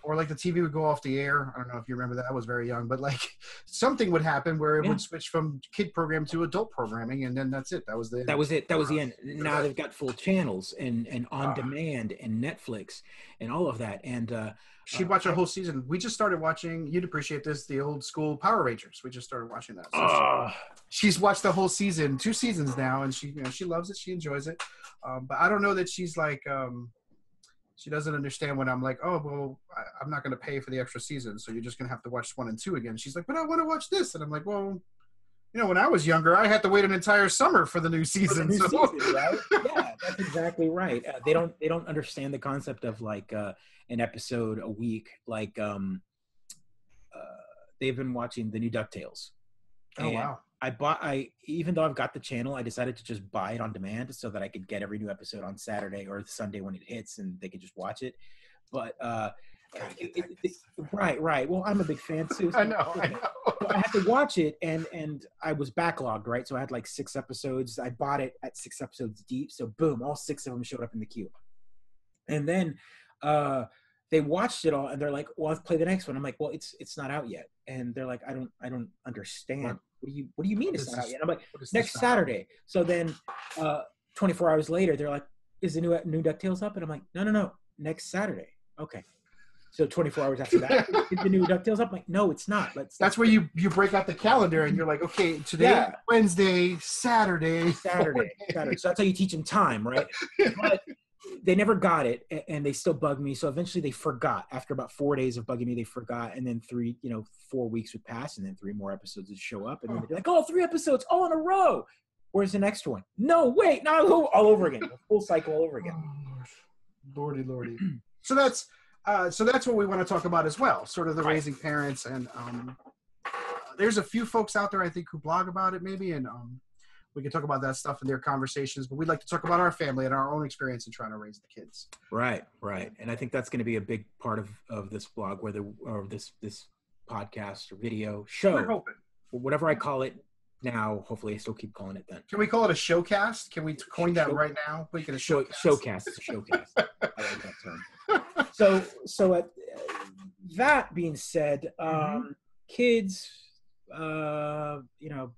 like the TV would go off the air. I don't know if you remember that. I was very young, but like something would happen where it would switch from kid program to adult programming, and then that's it. That was the end. That was the end. Now they've got full channels and on demand and Netflix and all of that. And she'd watch a whole season. We just started watching. You'd appreciate this. The old school Power Rangers. We just started watching that. So she's watched the whole season, 2 seasons now, and she loves it. She enjoys it. But I don't know that she's like. She doesn't understand when I'm like, oh, well, I'm not going to pay for the extra season, so you're just going to have to watch 1 and 2 again. She's like, but I want to watch this. And I'm like, well, when I was younger, I had to wait an entire summer for the new season. Season, right? Yeah, that's exactly right. They don't understand the concept of like an episode a week. Like they've been watching the new DuckTales. Oh, wow. Even though I've got the channel, I decided to just buy it on demand so that I could get every new episode on Saturday or Sunday when it hits, and they could just watch it. But right. Well, I'm a big fan too. So I know. So I had to watch it, and I was backlogged, right? So I had like 6 episodes. I bought it at 6 episodes deep. So boom, all 6 of them showed up in the queue. And then they watched it all, and they're like, "Well, let's play the next one." I'm like, "Well, it's not out yet," and they're like, "I don't understand what do you mean What it's is not out this- yet? I'm like, what is next this Saturday. So then 24 hours later, they're like, is the new DuckTales up? And I'm like, no, next Saturday. Okay. So 24 hours after that, is the new DuckTales up? I'm like, no, it's not. That's where you break out the calendar and you're like, okay, today, Wednesday, Saturday. Saturday. So that's how you teach them time, right? But they never got it, and they still bugged me. So eventually they forgot. After about 4 days of bugging me, they forgot. And then 4 weeks would pass, and then 3 more episodes would show up. And then they'd be like, oh, 3 episodes all in a row. Where's the next one? No, wait, no, all over again. A full cycle all over again. Oh, Lordy. So that's what we want to talk about as well, sort of the raising parents. And there's a few folks out there, I think, who blog about it maybe, and we can talk about that stuff in their conversations, but we'd like to talk about our family and our own experience in trying to raise the kids. Right. And I think that's going to be a big part of this blog, or this podcast or video show. We're hoping. Whatever I call it now, hopefully I still keep calling it then. Can we call it a showcast? Can we coin that right now? We can showcast. It's a showcast. I like that term. So that being said, kids,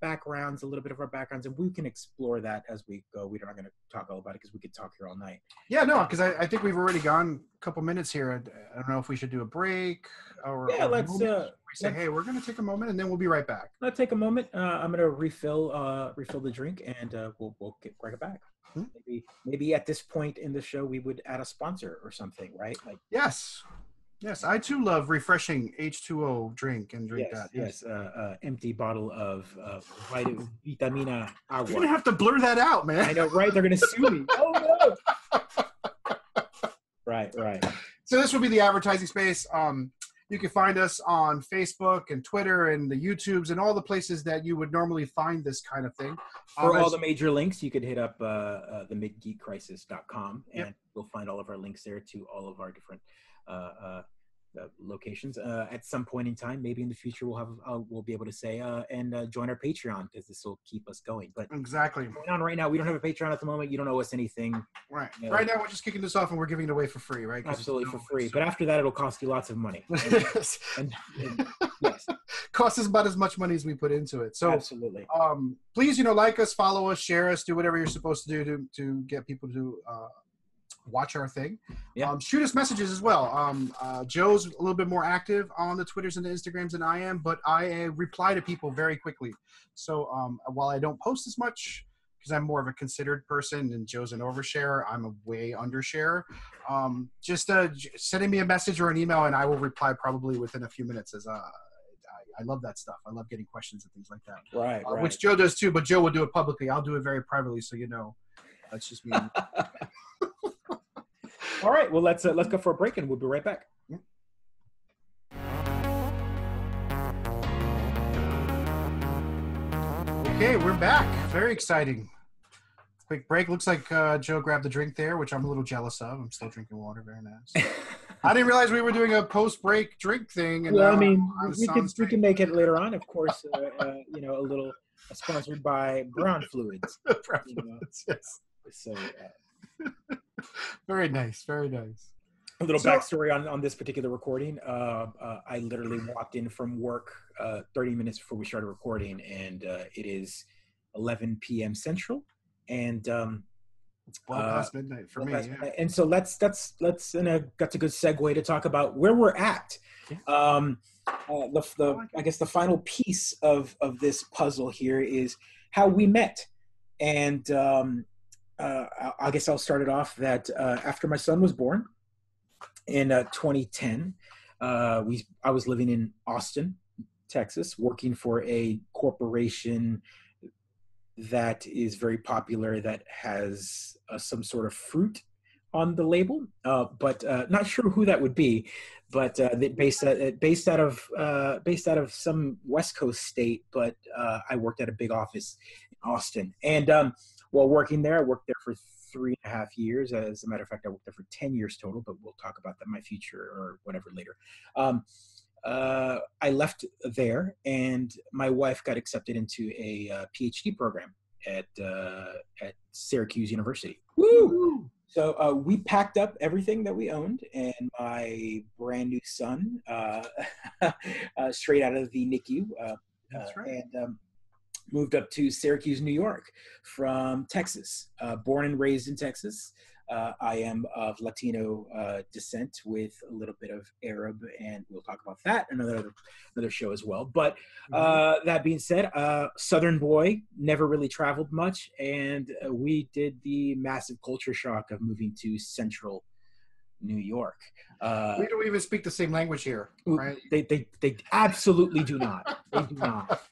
backgrounds, a little bit of our backgrounds, and we can explore that as we go. We're not going to talk all about it because we could talk here all night. Yeah, no, because I think we've already gone a couple minutes here. I don't know if we should do a break let's say, hey, we're going to take a moment and then we'll be right back. Let's take a moment. I'm going to refill the drink, and we'll get right back. Maybe at this point in the show we would add a sponsor or something, right? Like yes, I too love refreshing H2O drink and drink that. Yes, empty bottle of Vitamina Agua. You're gonna have to blur that out, man. I know, right? They're gonna sue me. Oh no! Right. So this will be the advertising space. You can find us on Facebook and Twitter and the YouTubes and all the places that you would normally find this kind of thing. For all the major links, you could hit up the midgeekcrisis.com, and you'll find all of our links there to all of our different locations. At some point in time, maybe in the future, we'll be able to say and join our Patreon, because this will keep us going. But exactly, going on right now, we don't have a Patreon at the moment. You don't owe us anything. Right. Right now, we're just kicking this off and we're giving it away for free, right? Absolutely for free. But after that, it'll cost you lots of money. And yes, costs us about as much money as we put into it. So absolutely. Please, like us, follow us, share us, do whatever you're supposed to do to get people to watch our thing. Shoot us messages as well. Joe's a little bit more active on the Twitters and the Instagrams than I am, but I reply to people very quickly. So while I don't post as much, because I'm more of a considered person and Joe's an oversharer, I'm a way undersharer. Just sending me a message or an email and I will reply probably within a few minutes, as I love that stuff. I love getting questions and things like that. Right. Which Joe does too, but Joe will do it publicly. I'll do it very privately, so that's just me. All right, well, let's go for a break, and we'll be right back. Okay, we're back. Very exciting. Quick break. Looks like Joe grabbed the drink there, which I'm a little jealous of. I'm still drinking water. Very nice. I didn't realize we were doing a post-break drink thing. And, well, I mean, we can make it later on, of course. A little sponsored by Brown Fluids. Brown Fluids, yes. So. Very nice. A little backstory on this particular recording. I literally walked in from work 30 minutes before we started recording, and it is 11 p.m. Central, and it's well past midnight for me. Midnight. And so that's that's a good segue to talk about where we're at. I guess the final piece of this puzzle here is how we met, and I guess I'll start it off that after my son was born in 2010, I was living in Austin, Texas, working for a corporation that is very popular that has some sort of fruit on the label, but not sure who that would be. But based out of some West Coast state, but I worked at a big office in Austin, and while working there, I worked there for 3.5 years. As a matter of fact, I worked there for 10 years total, but we'll talk about that in my future or whatever later. I left there, and my wife got accepted into a PhD program at Syracuse University. Woo! So we packed up everything that we owned, and my brand new son, straight out of the NICU. That's right. And moved up to Syracuse, New York from Texas. Born and raised in Texas. I am of Latino descent with a little bit of Arab, and we'll talk about that in another show as well. But that being said, Southern boy, never really traveled much, and we did the massive culture shock of moving to Central New York. We don't even speak the same language here, right? They absolutely do not. They do not.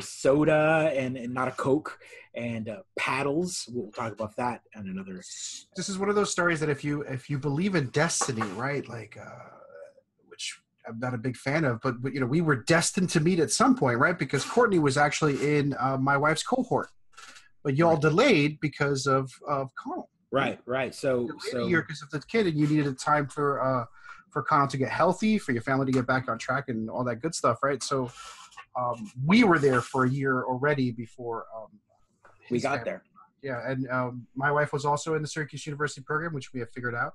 Soda and not a Coke, and paddles. We'll talk about that on another. This is one of those stories that if you believe in destiny, right? Like, which I'm not a big fan of, but you know, we were destined to meet at some point, right? Because Courtney was actually in my wife's cohort, but y'all delayed because of Connell. Right. So year because of the kid, and you needed a time for Connell to get healthy, for your family to get back on track, and all that good stuff, right? So we were there for a year already before we got there. Yeah, and my wife was also in the Syracuse University program, which we have figured out,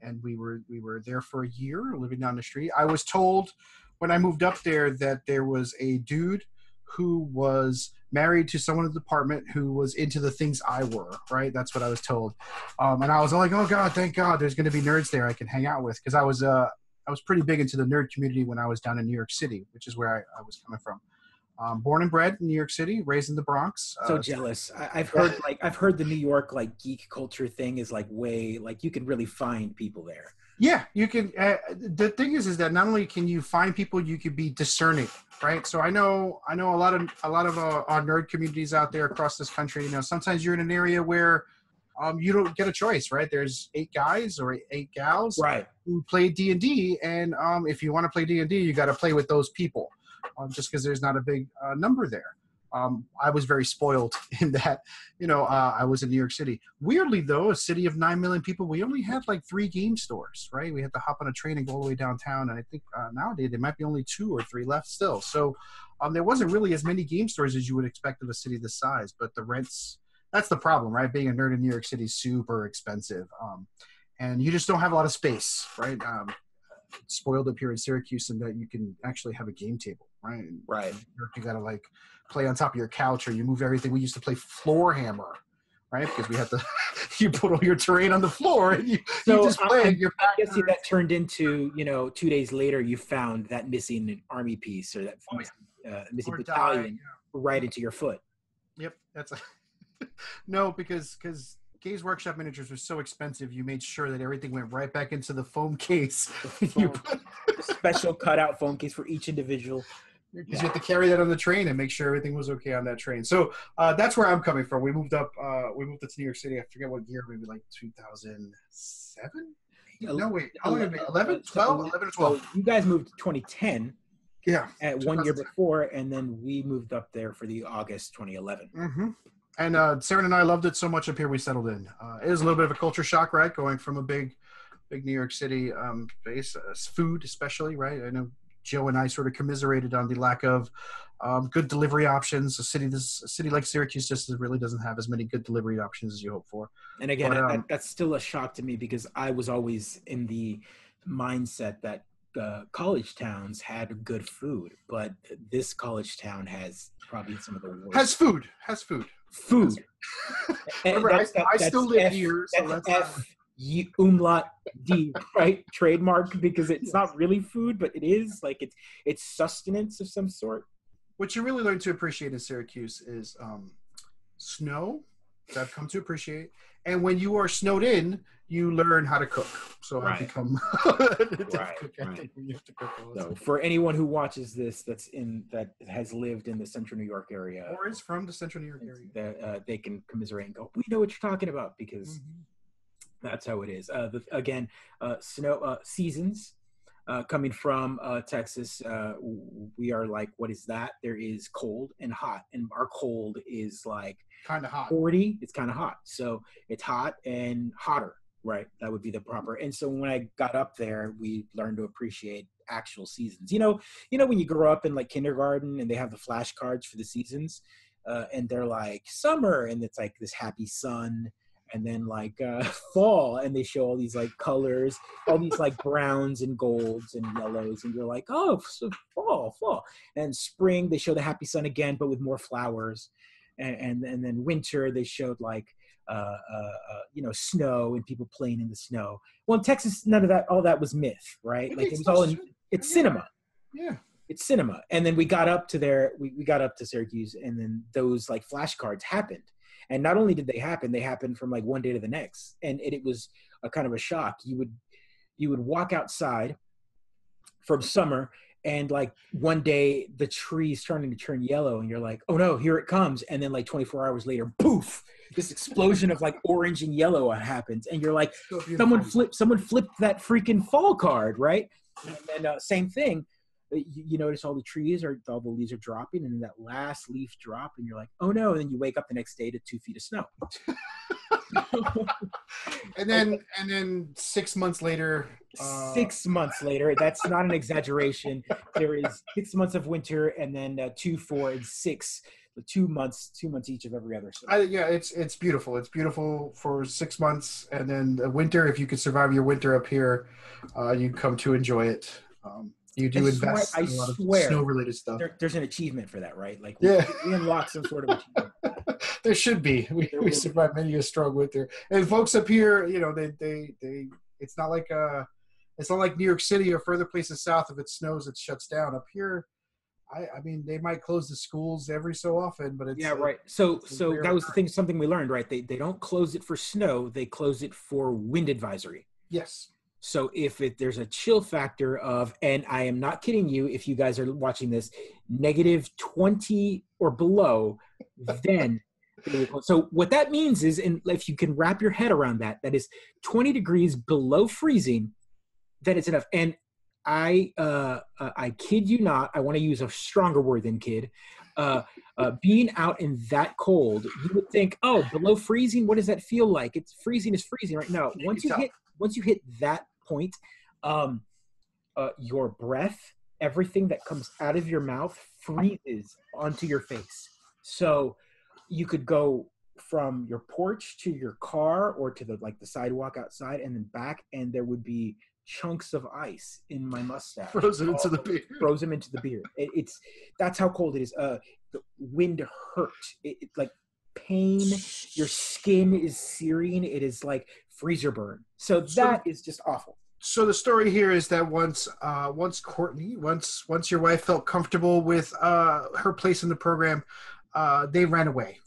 and we were there for a year, living down the street. I was told when I moved up there that there was a dude who was married to someone in the department who was into the things I were, right? That's what I was told. And I was like, oh God, thank God there's going to be nerds there I can hang out with. Because I was pretty big into the nerd community when I was down in New York City, which is where I was coming from. Born and bred in New York City, raised in the Bronx. So jealous. I've heard the New York like geek culture thing is like way, like you can really find people there. Yeah, you can. The thing is that not only can you find people, you can be discerning, right? So I know a lot of our nerd communities out there across this country. You know, sometimes you're in an area where you don't get a choice, right? There's 8 guys or 8 gals, right, who play D&D, and if you want to play D&D, you got to play with those people, just because there's not a big number there. I was very spoiled in that, you know, I was in New York City. Weirdly, though, a city of 9 million people, we only had like 3 game stores, right? We had to hop on a train and go all the way downtown. And I think nowadays there might be only 2 or 3 left still. So there wasn't really as many game stores as you would expect of a city this size. But the rents, that's the problem, right? Being a nerd in New York City is super expensive. And you just don't have a lot of space, right? Spoiled up here in Syracuse, and that you can actually have a game table, right? Right. You got to like play on top of your couch, or you move everything. We used to play floor hammer, right? Because we had to, you put all your terrain on the floor, and you just play. I guess that turned into, you know, 2 days later, you found that missing army piece, or that missing battalion right into your foot. Yep, that's no, because Games Workshop miniatures were so expensive, you made sure that everything went right back into the foam case. You put a special cutout foam case for each individual. Because you have to carry that on the train and make sure everything was okay on that train. So that's where I'm coming from. We moved up to New York City. I forget what year, maybe like 2007? No, wait. How long have it been? 11? 12? 11 or 12. So you guys moved 2010. Yeah. At 1 year before, and then we moved up there for the August 2011. Mm-hmm. And Sarah and I loved it so much up here we settled in. It was a little bit of a culture shock, right? Going from a big New York City base, food especially, right? I know Joe and I sort of commiserated on the lack of good delivery options. A city like Syracuse just really doesn't have as many good delivery options as you hope for. And again, that's still a shock to me, because I was always in the mindset that college towns had good food, but this college town has probably some of the worst. Has food. And I still live here, so that's umlaut D, right? Trademark, because it's not really food, but it is like it's sustenance of some sort. What you really learn to appreciate in Syracuse is snow, that I've come to appreciate. And when you are snowed in, you learn how to cook. So right. I've become right. So for anyone who watches this that has lived in the Central New York area, or is from the Central New York area, they can commiserate and go, we know what you're talking about, because that's how it is. Snow seasons. Coming from Texas, we are like, what is that? There is cold and hot, and our cold is like kind of hot. 40. It's kind of hot, so it's hot and hotter, right? That would be the proper. And so when I got up there, we learned to appreciate actual seasons. You know when you grow up in like kindergarten and they have the flashcards for the seasons, and they're like summer, and it's like this happy sun. and then like fall, and they show all these like colors, all these like browns and golds and yellows, and you're like, oh, so fall. And spring, they show the happy sun again, but with more flowers, and then winter, they showed like snow and people playing in the snow. Well, in Texas, none of that, all that was myth, right? Like it was all it's cinema. Yeah. It's cinema. And then we got up to there, we got up to Syracuse, and then those like flashcards happened. And not only did they happened from like one day to the next. And it was a kind of a shock. You would walk outside from summer, and like one day the tree's starting to turn yellow, and you're like, oh no, here it comes. And then like 24 hours later, poof, this explosion of like orange and yellow happens. And you're like, someone flipped that freaking fall card, right? And then same thing. You notice all the leaves are dropping, and then that last leaf drop, and you're like, oh no. And then you wake up the next day to 2 feet of snow. and then 6 months later. 6 months later, that's not an exaggeration. There is 6 months of winter, and then 2, 4, and 6. 2 months each of every other summer. It's beautiful. It's beautiful for 6 months, and then the winter. If you could survive your winter up here, you'd come to enjoy it. You do invest in a lot of snow-related stuff. There's an achievement for that, right? Like we unlock some sort of achievement. There should be. We survived many a strong winter. And folks up here, they it's not like New York City or further places south. If it snows, it shuts down. Up here, I mean, they might close the schools every so often, but it's right. So that was the thing. Something we learned, right? They don't close it for snow. They close it for wind advisory. Yes. So if there's a chill factor of, and I am not kidding you, if you guys are watching this, -20 or below, then, so what that means is, and if you can wrap your head around that is 20 degrees below freezing, then it's enough. And I kid you not, I want to use a stronger word than kid. Being out in that cold, you would think, oh, below freezing, what does that feel like? It's freezing is freezing, right? No, once you hit that point, your breath, everything that comes out of your mouth freezes onto your face. So you could go from your porch to your car or to the sidewalk outside and then back, and there would be chunks of ice in my mustache. Frozen into the beard. Frozen into the beard. That's how cold it is. The wind hurt. It's like pain. Your skin is searing. It is like freezer burn. So that is just awful. So the story here is that once your wife felt comfortable with her place in the program, they ran away.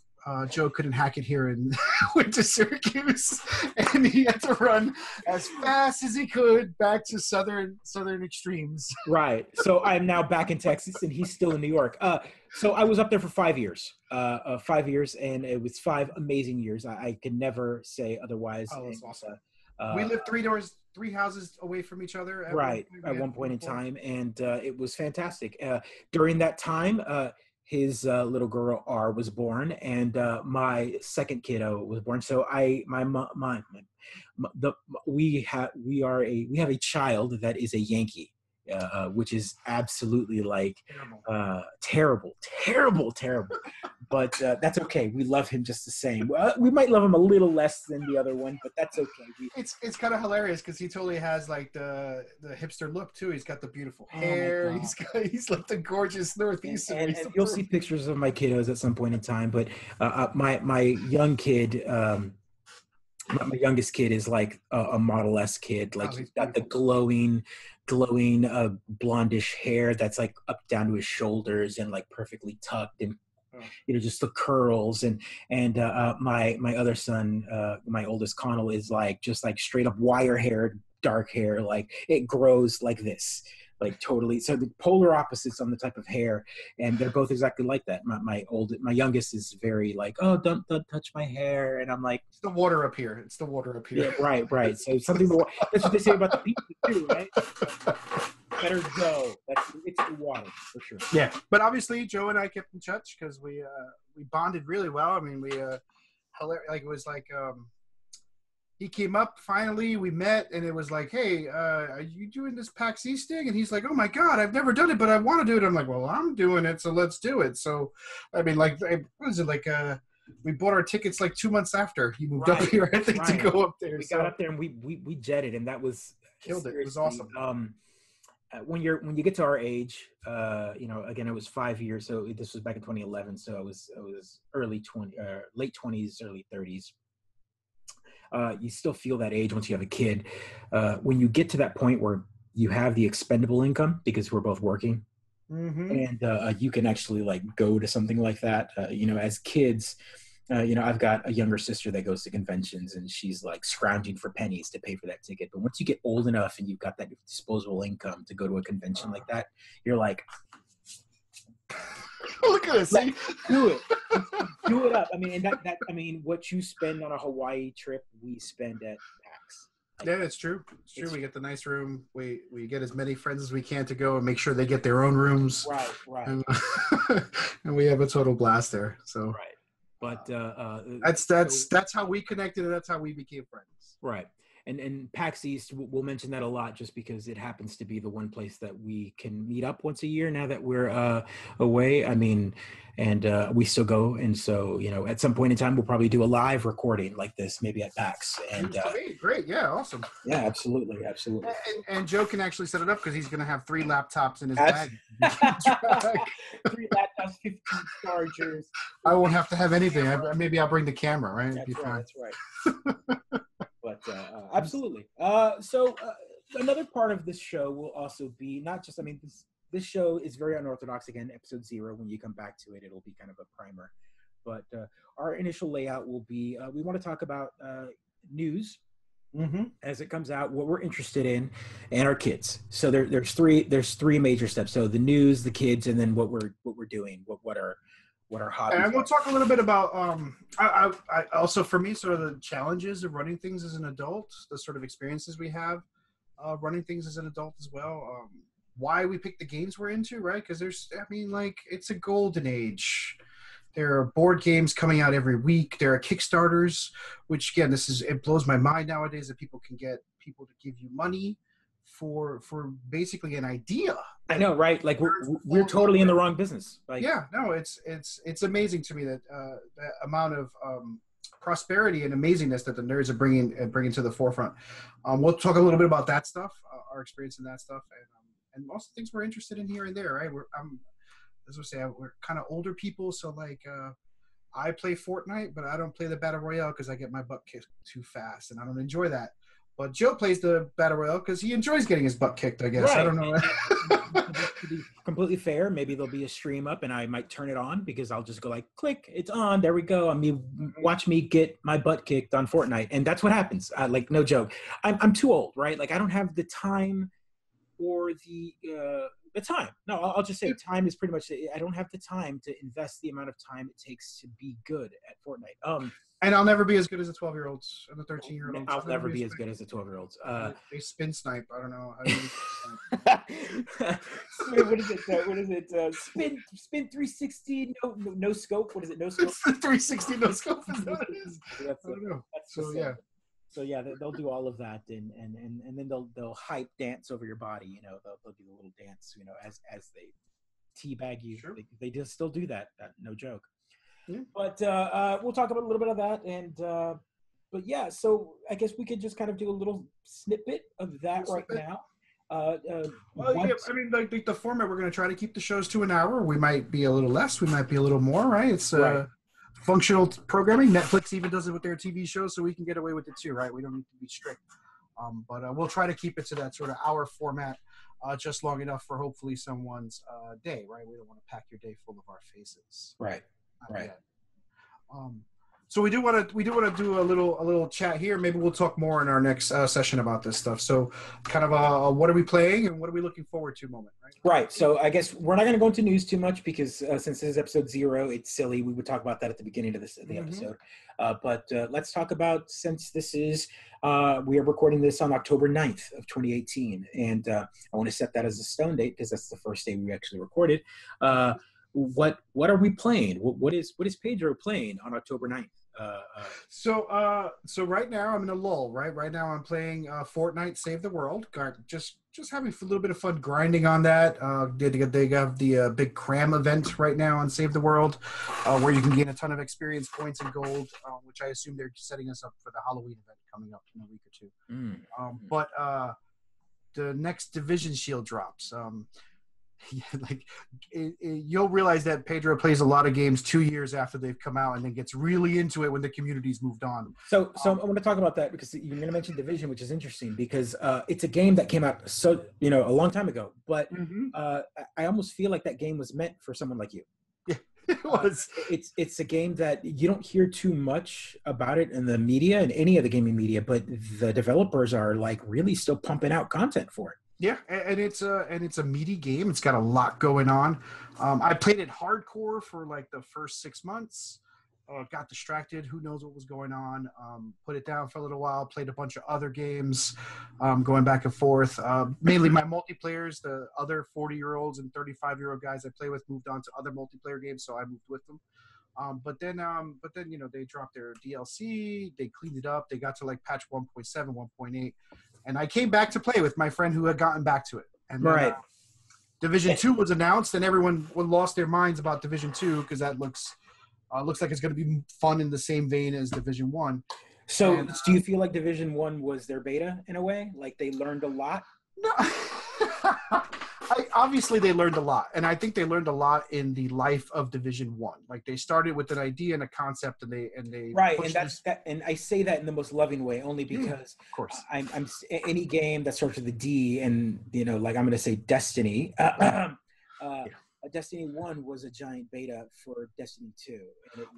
Joe couldn't hack it here and went to Syracuse, and he had to run as fast as he could back to southern extremes. Right. So I'm now back in Texas, and he's still in New York. So I was up there for 5 years. 5 years, and it was 5 amazing years. I could never say otherwise. Oh, that's awesome. We lived 3 houses away from each other. At one point in time, and it was fantastic. During that time, his little girl R was born, and my second kiddo was born. So we have a child that is a Yankee, which is absolutely like terrible. But that's okay. We love him just the same. We might love him a little less than the other one, but that's okay. It's kind of hilarious because he totally has like the hipster look too. He's got the beautiful hair. He's like the gorgeous Northeastern. And you'll see pictures of my kiddos at some point in time. But my young kid. My youngest kid is like a Model S kid. Like he's got the glowing blondish hair that's like up down to his shoulders and like perfectly tucked, and just the curls. And my other son, my oldest Connell, is like just like straight up wire haired, dark hair. Like it grows like this. Like totally. So the polar opposites on the type of hair, and they're both exactly like that. My youngest is very like, oh, don't touch my hair, and I'm like, it's the water up here. Yeah, right. So something that's what they say about the people too, right? Better go. It's the water for sure. Yeah, but obviously Joe and I kept in touch because we bonded really well. I mean, it was like. He came up finally, we met, and it was like, hey, are you doing this PAX East thing? And he's like, oh my God, I've never done it, but I want to do it. I'm like, well, I'm doing it, so let's do it. So, I mean, like, what is it, like we bought our tickets like 2 months after he moved up here, I think, to go up there. We got up there and we jetted, and that was killed it. It was awesome. When you get to our age, again, it was 5 years. So this was back in 2011. So it was late 20s, early 30s. You still feel that age once you have a kid. When you get to that point where you have the expendable income, because we're both working, and you can actually like go to something like that. As kids, I've got a younger sister that goes to conventions, and she's like scrounging for pennies to pay for that ticket. But once you get old enough and you've got that disposable income to go to a convention like that, you're like, look at this. Like, do it. Do it up. I mean, what you spend on a Hawaii trip, we spend at PAX. Yeah, it's true. It's true. We get the nice room. We get as many friends as we can to go and make sure they get their own rooms. Right. And we have a total blast there. So right. But that's how we connected, and that's how we became friends. Right. And PAX East, we'll mention that a lot just because it happens to be the one place that we can meet up once a year now that we're away. I mean, and we still go. And so, at some point in time, we'll probably do a live recording like this, maybe at PAX. And great. Yeah, awesome. Yeah, absolutely. And Joe can actually set it up because he's going to have 3 laptops in his bag. 3 laptops, 15 chargers. I won't have to have anything. Maybe I'll bring the camera, right? That's right. But absolutely. So another part of this show will also be not just, this show is very unorthodox. Again, episode 0, when you come back to it, it'll be kind of a primer. But our initial layout will be, we want to talk about news as it comes out, what we're interested in, and our kids. So there's three major steps. So the news, the kids, and then what we're doing, what our hobbies. And we'll talk a little bit about I also, for me, sort of the challenges of running things as an adult, the sort of experiences we have running things as an adult as well. Why we pick the games we're into, right? Because it's a golden age. There are board games coming out every week. There are Kickstarters, which again, it blows my mind nowadays that people can get people to give you money for basically an idea. I know, right? Like we're totally in the wrong business. Like, yeah, no, it's amazing to me that the amount of prosperity and amazingness that the nerds are bringing to the forefront. We'll talk a little bit about that stuff, our experience in that stuff, and also things we're interested in here and there. Right? We're kind of older people, so like I play Fortnite, but I don't play the Battle Royale because I get my butt kicked too fast, and I don't enjoy that. But Joe plays the Battle Royale because he enjoys getting his butt kicked, I guess. Right. I don't know. To be completely fair, maybe there'll be a stream up and I might turn it on because I'll just go like, click, it's on, there we go. Watch me get my butt kicked on Fortnite. And that's what happens. Like, no joke. I'm too old, right? Like, I don't have the time or the time. No, I'll just say time is pretty much, I don't have the time to invest the amount of time it takes to be good at Fortnite. And I'll never be as good as the 12-year-olds and the 13-year-olds. I'll never be as good as the 12-year-olds. They spin snipe. I don't know. What is it? Spin 360. No scope. What is it? No scope. 360 no scope. Is that what it is? I don't know. So yeah, they'll do all of that, and then they'll hype dance over your body. They'll do a little dance. As they teabag you. Sure. They just still do that. No joke. Yeah. But we'll talk about a little bit of that, and but yeah, so I guess we could just kind of do a little snippet of that now. The format, we're going to try to keep the shows to an hour. We might be a little less, we might be a little more, right? It's functional programming. Netflix even does it with their TV shows, so we can get away with it too, right? We don't need to be strict. But we'll try to keep it to that sort of hour format, just long enough for hopefully someone's day, right? We don't want to pack your day full of our faces. Right. So we do want to do a little chat here. Maybe we'll talk more in our next session about this stuff. So kind of what are we playing and what are we looking forward to moment, right? Right. So I guess we're not going to go into news too much because since this is episode 0, it's silly. We would talk about that at the beginning of the episode. But let's talk about, since this is, we are recording this on October 9th of 2018. And I want to set that as a stone date because that's the first day we actually recorded. What are we playing? What is Pedro playing on October 9th? So right now I'm in a lull. Right now I'm playing Fortnite Save the World. Just having a little bit of fun grinding on that. They have the big cram event right now on Save the World, where you can gain a ton of experience points and gold, which I assume they're setting us up for the Halloween event coming up in a week or two. But the next Division Shield drops. You'll realize that Pedro plays a lot of games 2 years after they've come out and then gets really into it when the community's moved on. So I want to talk about that because you're going to mention Division, which is interesting because it's a game that came out a long time ago, but I almost feel like that game was meant for someone like you. Yeah, it was. It's a game that you don't hear too much about it in the media and any of the gaming media, but the developers are like really still pumping out content for it. Yeah, and it's a meaty game. It's got a lot going on. I played it hardcore for like the first 6 months. Got distracted. Who knows what was going on? Put it down for a little while. Played a bunch of other games, going back and forth. Mainly my multiplayers. The other 40-year-olds and 35-year-old guys I play with moved on to other multiplayer games, so I moved with them. But then they dropped their DLC. They cleaned it up. They got to like patch 1.7, 1.8. And I came back to play with my friend who had gotten back to it. And then, Division 2 was announced, and everyone lost their minds about Division 2 because that looks like it's going to be fun in the same vein as Division 1. So do you feel like Division 1 was their beta in a way? Like they learned a lot? No. Obviously, they learned a lot. And I think they learned a lot in the life of Division 1. Like they started with an idea and a concept, and they right. And that's that. And I say that in the most loving way, only because of course I'm any game that starts with a D, and like I'm going to say Destiny. Destiny 1 was a giant beta for Destiny 2.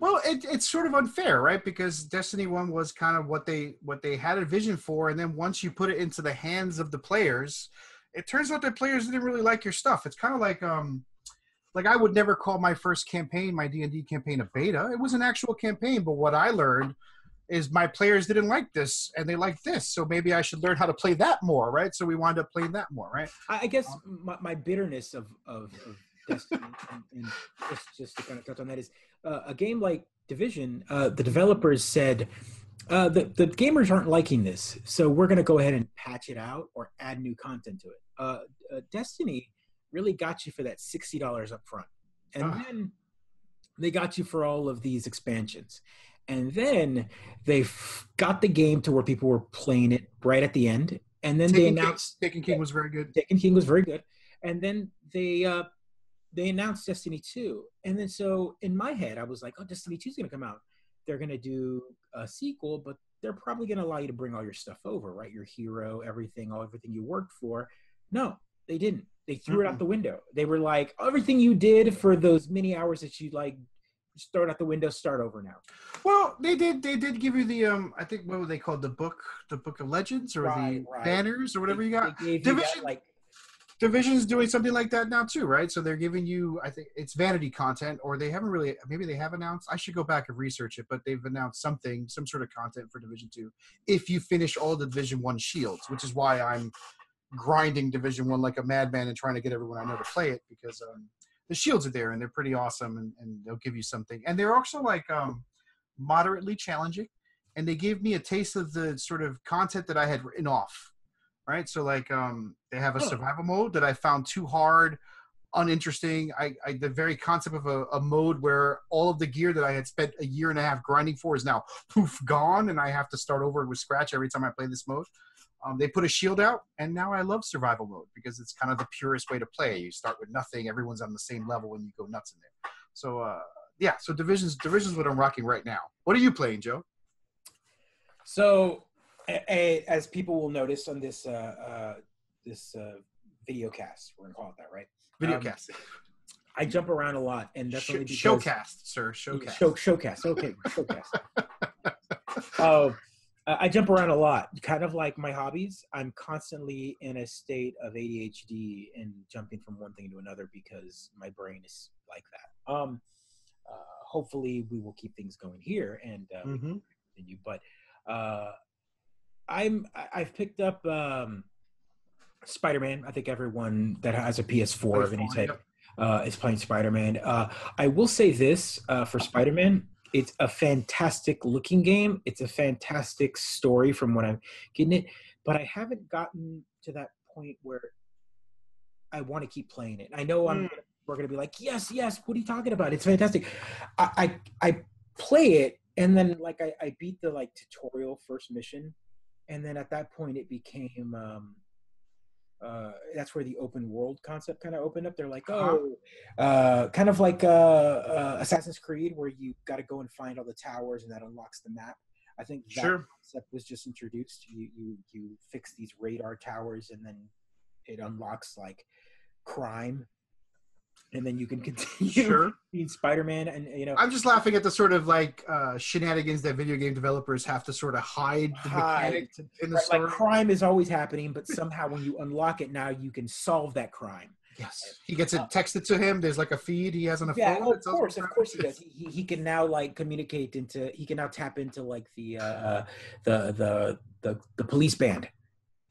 Well, it's sort of unfair, right? Because Destiny 1 was kind of what they had a vision for, and then once you put it into the hands of the players, it turns out that players didn't really like your stuff. It's kind of like I would never call my first campaign, my D&D campaign, a beta. It was an actual campaign, but what I learned is my players didn't like this, and they like this, so maybe I should learn how to play that more, right? So we wound up playing that more, right? I guess my bitterness of Destiny, and just to kind of touch on that, is a game like Division. The developers said the gamers aren't liking this, so we're going to go ahead and patch it out or add new content to it. Destiny really got you for that $60 up front, and then they got you for all of these expansions, and then they got the game to where people were playing it right at the end, and then they announced Taken King was very good. Taken King was very good, and then they announced Destiny 2. And then so in my head, I was like, oh, Destiny 2 is going to come out. They're going to do a sequel, but they're probably going to allow you to bring all your stuff over, right? Your hero, everything you worked for. No, they didn't. They threw it out the window. They were like, everything you did for those many hours that you like, just throw it out the window, start over now. Well, they did give you the I think what were they called, the book of legends, or the banners, or whatever you got. Division, Division's doing something like that now too, right? So they're giving you, I think it's vanity content, or they haven't really, maybe they have announced, I should go back and research it, but they've announced some sort of content for Division 2 if you finish all the Division 1 shields, which is why I'm grinding Division 1 like a madman and trying to get everyone I know to play it, because the shields are there and they're pretty awesome, and they'll give you something. And they're also like moderately challenging, and they gave me a taste of the sort of content that I had written off. Right, so like they have a survival mode that I found too hard, uninteresting. The very concept of a mode where all of the gear that I had spent a year and a half grinding for is now poof gone, and I have to start over with scratch every time I play this mode. They put a shield out, and now I love survival mode because it's kind of the purest way to play. You start with nothing, everyone's on the same level, and you go nuts in there. So so Division's what I'm rocking right now. What are you playing, Joe? So, as people will notice on this video cast, we're gonna call it that, right? Video cast. I jump around a lot, and that's only because showcast, sir. Showcast. Showcast. Okay, showcast. I jump around a lot, kind of like my hobbies. I'm constantly in a state of ADHD and jumping from one thing to another because my brain is like that. Hopefully, we will keep things going here and continue. But I've picked up Spider-Man. I think everyone that has a PS4 of any type is playing Spider-Man. I will say this for Spider-Man, It's a fantastic looking game. It's a fantastic story from what I'm getting it, but I haven't gotten to that point where I want to keep playing it. I know we're gonna be like, yes, yes. What are you talking about? It's fantastic. I play it, and then like I beat the like tutorial first mission, and then at that point it became that's where the open world concept kind of opened up. They're like, kind of like Assassin's Creed, where you got to go and find all the towers, and that unlocks the map. I think that concept was just introduced. You fix these radar towers, and then it unlocks like crime, and then you can continue being Spider-Man. And I'm just laughing at the sort of like shenanigans that video game developers have to sort of hide the mechanic in the story. Like crime is always happening, but somehow when you unlock it, now you can solve that crime. Yes, he gets it texted to him. There's like a feed he has on a phone. Yeah, of course he does. He can now like communicate into. He can now tap into like the police band.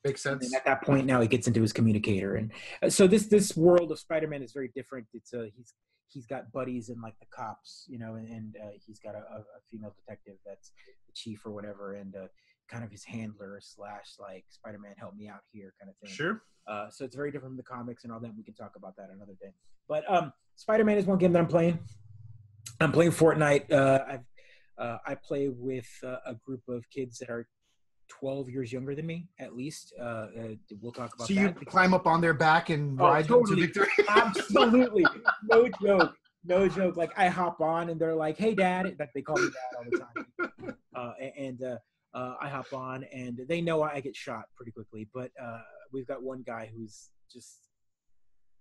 Makes sense. And at that point, now he gets into his communicator, and so this world of Spider-Man is very different. It's he's got buddies and like the cops, and he's got a female detective that's the chief or whatever, and kind of his handler / like Spider-Man, help me out here kind of thing. Sure. So it's very different from the comics and all that. We can talk about that another day. But Spider-Man is one game that I'm playing. I'm playing Fortnite. I play with a group of kids that are 12 years younger than me, at least. We'll talk about that. So you climb up on their back and ride them to victory? Absolutely. No joke. Like, I hop on and they're like, hey, Dad. They call me Dad all the time. I hop on and they know I get shot pretty quickly. But we've got one guy who's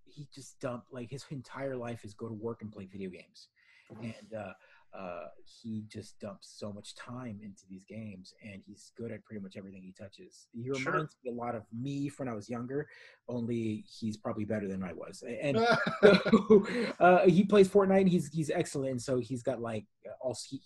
he just dumped, like, his entire life is go to work and play video games. And he just dumps so much time into these games, and he's good at pretty much everything he touches. He reminds me a lot of me when I was younger, only he's probably better than I was. And so, he plays Fortnite, and he's excellent. And so he's got like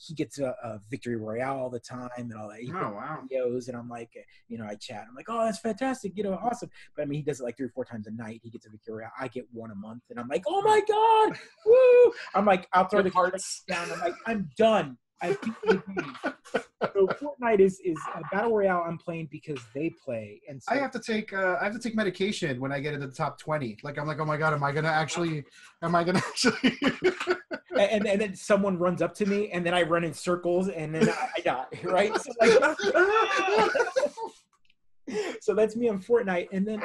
he gets a victory royale all the time and all that. Wow. Videos, and I'm like, I chat. I'm like, oh, that's fantastic, awesome. But I mean, he does it like 3 or 4 times a night. He gets a victory royale. I get one a month, and I'm like, oh my god, woo! I'm like, I'll throw the hearts down. I'm like, I'm done. I beat the game. So Fortnite is a battle royale I'm playing because they play, and so I have to take medication when I get into the top 20. Like, I'm like, oh my god, am I gonna actually? and then someone runs up to me, and then I run in circles, and then I die. Right? So, so that's me on Fortnite, and then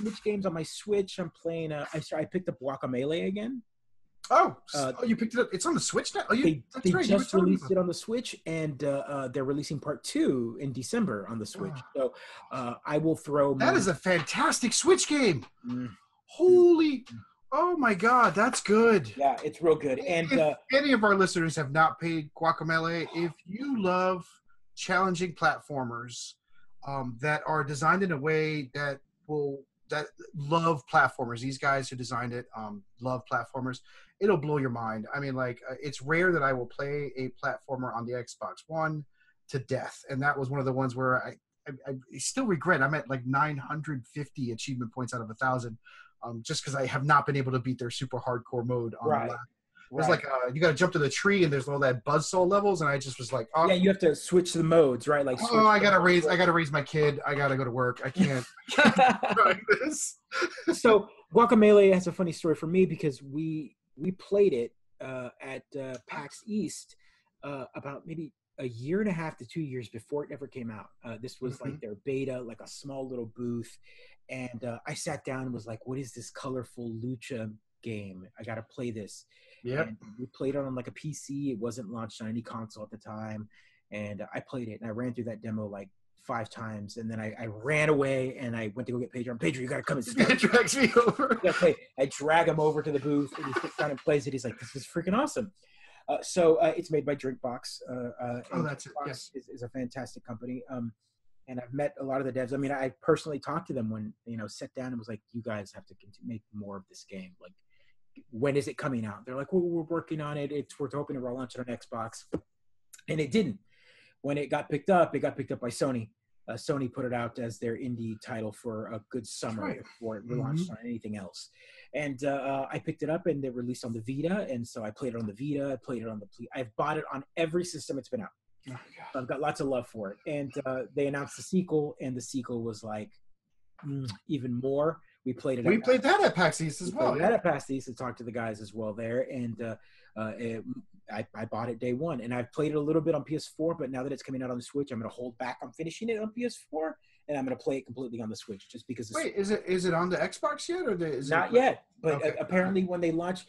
which games on my Switch? I'm playing. I picked up Guacamelee again. You picked it up. It's on the Switch now. They just released it on the Switch, and they're releasing part 2 in December on the Switch. So I will throw. That is a fantastic Switch game. Holy! Oh my God, that's good. Yeah, it's real good. And if any of our listeners have not played Guacamelee, if you love challenging platformers that are designed in a way that love platformers, these guys who designed it love platformers. It'll blow your mind. I mean, like, it's rare that I will play a platformer on the Xbox One to death. And that was one of the ones where I still regret. I'm at like 950 achievement points out of 1,000 just because I have not been able to beat their super hardcore mode on the lab. There's like you got to jump to the tree, and there's all that buzzsaw levels, and I just was like, oh, yeah, you have to switch the modes, right? Like, I gotta raise my kid. I gotta go to work. I can't try this. So Guacamelee has a funny story for me because we played it at PAX East about maybe a year and a half to 2 years before it ever came out. This was like their beta, like a small little booth, and I sat down and was like, what is this colorful lucha game? I gotta play this. Yeah, we played it on like a PC. It wasn't launched on any console at the time, and I played it, and I ran through that demo like 5 times, and then I ran away, and I went to go get Pedro. Pedro, you gotta come and sit down. It drags me over. I drag him over to the booth, and he sits down and plays it. He's like, this is freaking awesome. So it's made by Drinkbox. That's it. Yes, is a fantastic company. And I've met a lot of the devs. I mean, I personally talked to them when sat down and was like, you guys have to make more of this game. Like, when is it coming out? They're like, well, we're working on it. We're hoping to launch it on Xbox, and it didn't. When it got picked up by Sony, Sony put it out as their indie title for a good summer right. before it relaunched on anything else. And I picked it up, and it released on the Vita, and so I played it on the Vita. I played it on I've bought it on every system it's been out. Oh, So I've got lots of love for it. And they announced the sequel, and the sequel was like even more. We played that at PAX East as well. We played that at PAX East and talked to the guys as well there. And I bought it day one, and I've played it a little bit on PS4, but now that it's coming out on the Switch, I'm going to hold back on finishing it on PS4, and I'm going to play it completely on the Switch just because. Wait, is it on the Xbox yet, or is not it... yet? But apparently, when they launch,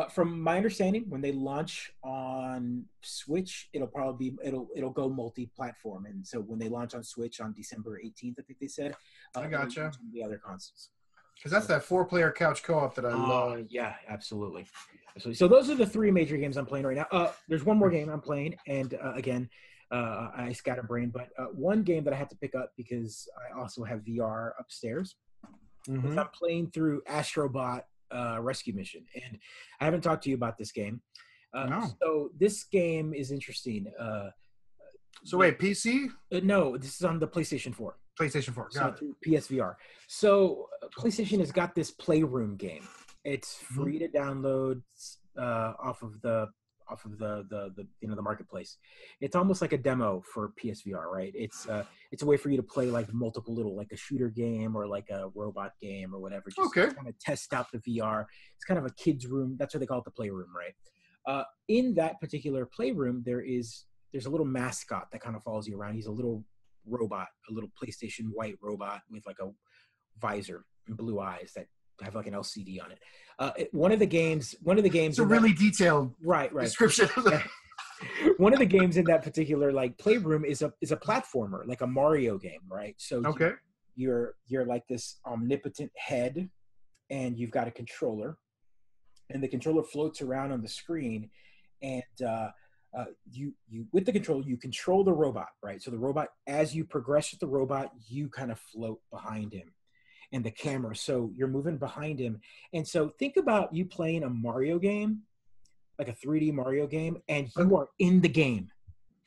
from my understanding, when they launch on Switch, it'll go multi-platform, and so when they launch on Switch on December 18th, I think they said, I gotcha. The other consoles. Because that's that 4-player couch co-op that I love. Yeah, absolutely. So those are the 3 major games I'm playing right now. There's one more game I'm playing, and again, I scatterbrain, but one game that I had to pick up because I also have VR upstairs. Mm-hmm. I'm playing through Astrobot Rescue Mission, and I haven't talked to you about this game. No. So this game is interesting. So wait, PC? No, this is on the PlayStation 4. PlayStation 4, got it. PSVR. So PlayStation has got this Playroom game. It's free to download off of the the marketplace. It's almost like a demo for PSVR, right? It's a way for you to play like multiple little, like a shooter game or like a robot game or whatever. Just kind of test out the VR. It's kind of a kid's room. That's what they call it, the Playroom, right? In that particular Playroom, there's a little mascot that kind of follows you around. He's a little robot, a little PlayStation white robot with like a visor and blue eyes that have like an LCD on it. One of the games. It's a really detailed description. One of the games in that particular like Playroom is a platformer, like a Mario game, right? So you're like this omnipotent head, and you've got a controller, and the controller floats around on the screen, and you with the controller you control the robot, right? So the robot, as you progress with the robot, you kind of float behind him and the camera, so you're moving behind him. And so think about you playing a Mario game, like a 3D Mario game, and you are in the game.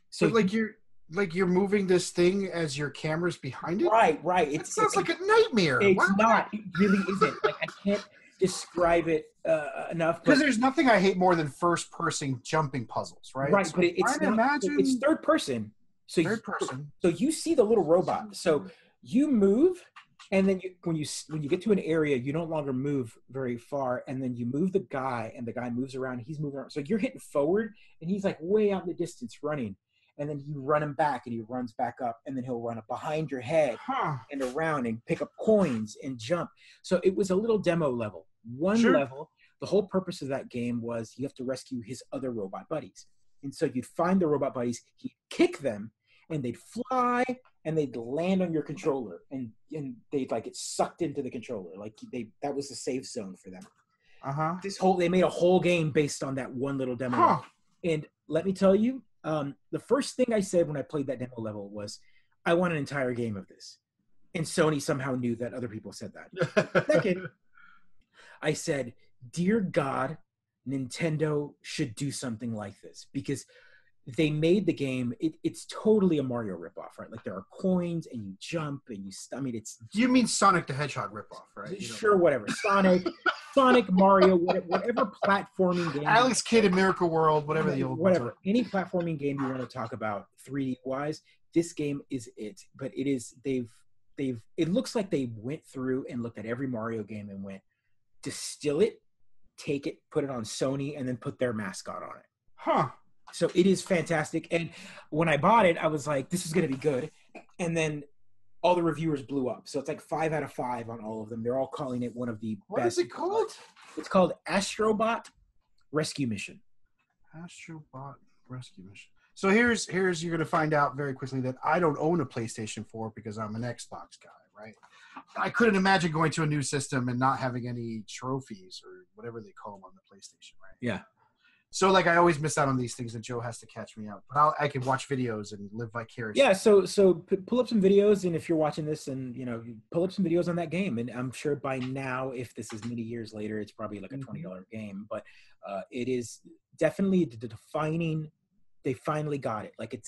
So you're moving this thing as your camera's behind it. Right. It sounds like a nightmare. It's not. It really isn't. Like I can't describe it enough. Because there's nothing I hate more than first-person jumping puzzles, right? Right, but it's not. It's third person. So So you see the little robot. So you move. And then when you get to an area, you no longer move very far, and then you move the guy, and the guy moves around. He's moving around, so you're hitting forward, and he's like way out in the distance running, and then you run him back, and he runs back up, and then he'll run up behind your head and around and pick up coins and jump. So it was a little demo level, level. The whole purpose of that game was you have to rescue his other robot buddies, and so you'd find the robot buddies, he'd kick them, and they'd fly. And they'd land on your controller, and they'd like get sucked into the controller. Like that was the safe zone for them. They made a whole game based on that one little demo. And let me tell you, the first thing I said when I played that demo level was, I want an entire game of this. And Sony somehow knew that other people said that. Second, I said, dear God, Nintendo should do something like this, because they made the game. It's totally a Mario ripoff, right? Like there are coins and you jump and you. I mean, it's. You mean Sonic the Hedgehog ripoff, right? Sure, whatever. Sonic, Mario, whatever platforming game. Alex Kidd in Miracle World, whatever the old. Whatever, any platforming game you want to talk about 3D wise, this game is it. But it is they've. It looks like they went through and looked at every Mario game and went, distill it, take it, put it on Sony, and then put their mascot on it. So it is fantastic. And when I bought it, I was like, this is going to be good. And then all the reviewers blew up. So it's like 5 out of 5 on all of them. They're all calling it one of the best. What is it called? It's called Astrobot Rescue Mission. Astrobot Rescue Mission. So here's you're going to find out very quickly that I don't own a PlayStation 4 because I'm an Xbox guy, right? I couldn't imagine going to a new system and not having any trophies or whatever they call them on the PlayStation, right? Yeah. So, like, I always miss out on these things, and Joe has to catch me up. But I can watch videos and live vicariously. Yeah, so pull up some videos, and if you're watching this, and, you pull up some videos on that game. And I'm sure by now, if this is many years later, it's probably like a $20 game. But it is definitely the defining – they finally got it. Like,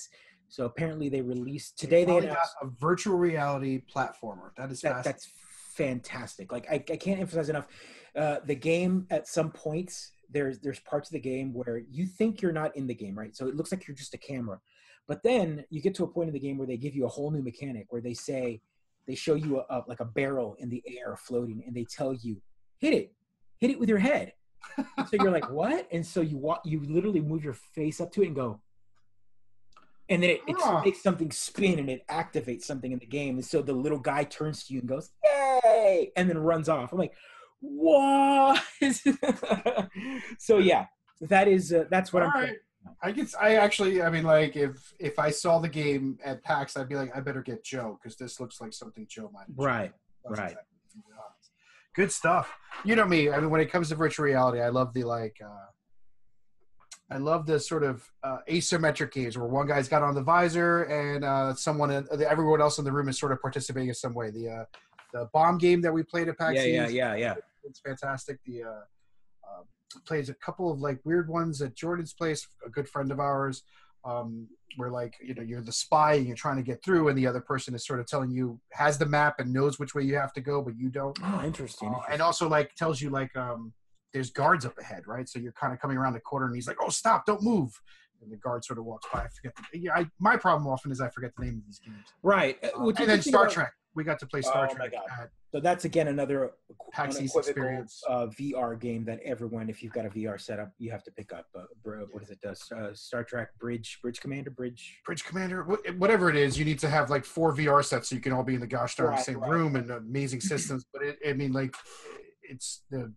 So apparently they released today. They Finally announced got a virtual reality platformer. That is fascinating. that's fantastic. Like I can't emphasize enough. The game at some points there's parts of the game where you think you're not in the game, right? So it looks like you're just a camera, but then you get to a point in the game where they give you a whole new mechanic where they show you like a barrel in the air floating, and they tell you hit it with your head. So you're like, what? And so you literally move your face up to it and go, and then it makes something spin and it activates something in the game. And so the little guy turns to you and goes, "Yay!" and then runs off. I'm like, what? So yeah, that's what All I'm. right. I mean, like, if I saw the game at PAX, I'd be like, I better get Joe, because this looks like something Joe might enjoy. Right. Exactly, good stuff. You know me. I mean, when it comes to virtual reality, I love I love the sort of asymmetric games where one guy's got on the visor and everyone else in the room is sort of participating in some way. The bomb game that we played at PAX. Yeah. It's fantastic. Plays a couple of like weird ones at Jordan's place, a good friend of ours, where like, you know, you're the spy and you're trying to get through, and the other person is sort of telling you, has the map and knows which way you have to go, but you don't. Oh, interesting. And also like tells you like there's guards up ahead, right? So you're kind of coming around the corner and he's like, oh, stop, don't move. And the guard sort of walks by. I forget. My problem often is I forget the name of these games. Right. And then Star Trek. We got to play Star Trek. So that's, again, another PAX East experience. VR game that everyone, if you've got a VR setup, you have to pick up. What is it? Star Trek Bridge Commander? Whatever it is, you need to have like 4 VR sets so you can all be in the gosh darn same room, and amazing systems. But I mean, like, it's the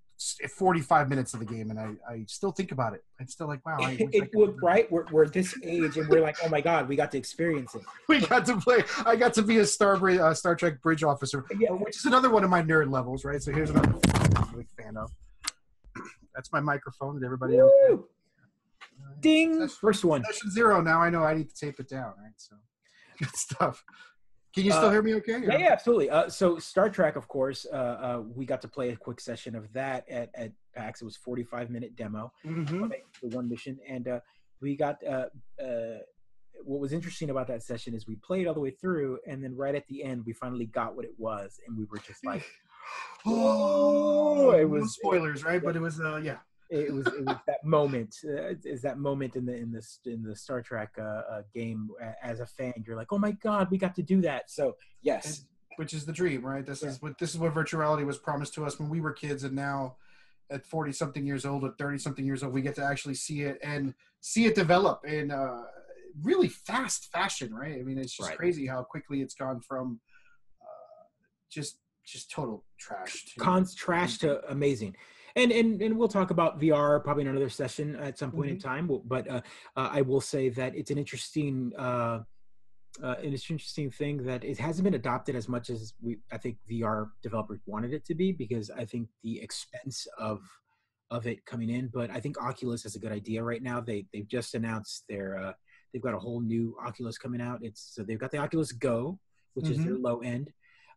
45 minutes of the game, and I still think about it. I'm still like, wow. We're this age, and we're like, oh my god, we got to experience it. We got to play. I got to be a Star Trek bridge officer, which is another one of my nerd levels, right? So here's another I'm a big fan of. That's my microphone. Did everybody okay? Ding! First one. Session 0. Now I know I need to tape it down, right? So good stuff. Can you still hear me okay? Yeah, absolutely. So Star Trek, of course, we got to play a quick session of that at PAX. It was a 45-minute demo, the one mission. And we got what was interesting about that session is we played all the way through, and then right at the end, we finally got what it was. And we were just like, oh, it was spoilers, right? But it was, yeah. It was that moment. Is that moment in the Star Trek game? As a fan, you're like, oh my god, we got to do that. So yes, which is the dream, right? This is what virtual reality was promised to us when we were kids, and now at 40-something years old or 30-something years old, we get to actually see it develop in really fast fashion, right? I mean, it's just crazy how quickly it's gone from just total trash to amazing. And we'll talk about VR probably in another session at some point in time. But I will say that it's an interesting thing that it hasn't been adopted as much as I think VR developers wanted it to be, because I think the expense of it coming in. But I think Oculus is a good idea right now. They've just announced they've got a whole new Oculus coming out. So they've got the Oculus Go, which is their low end.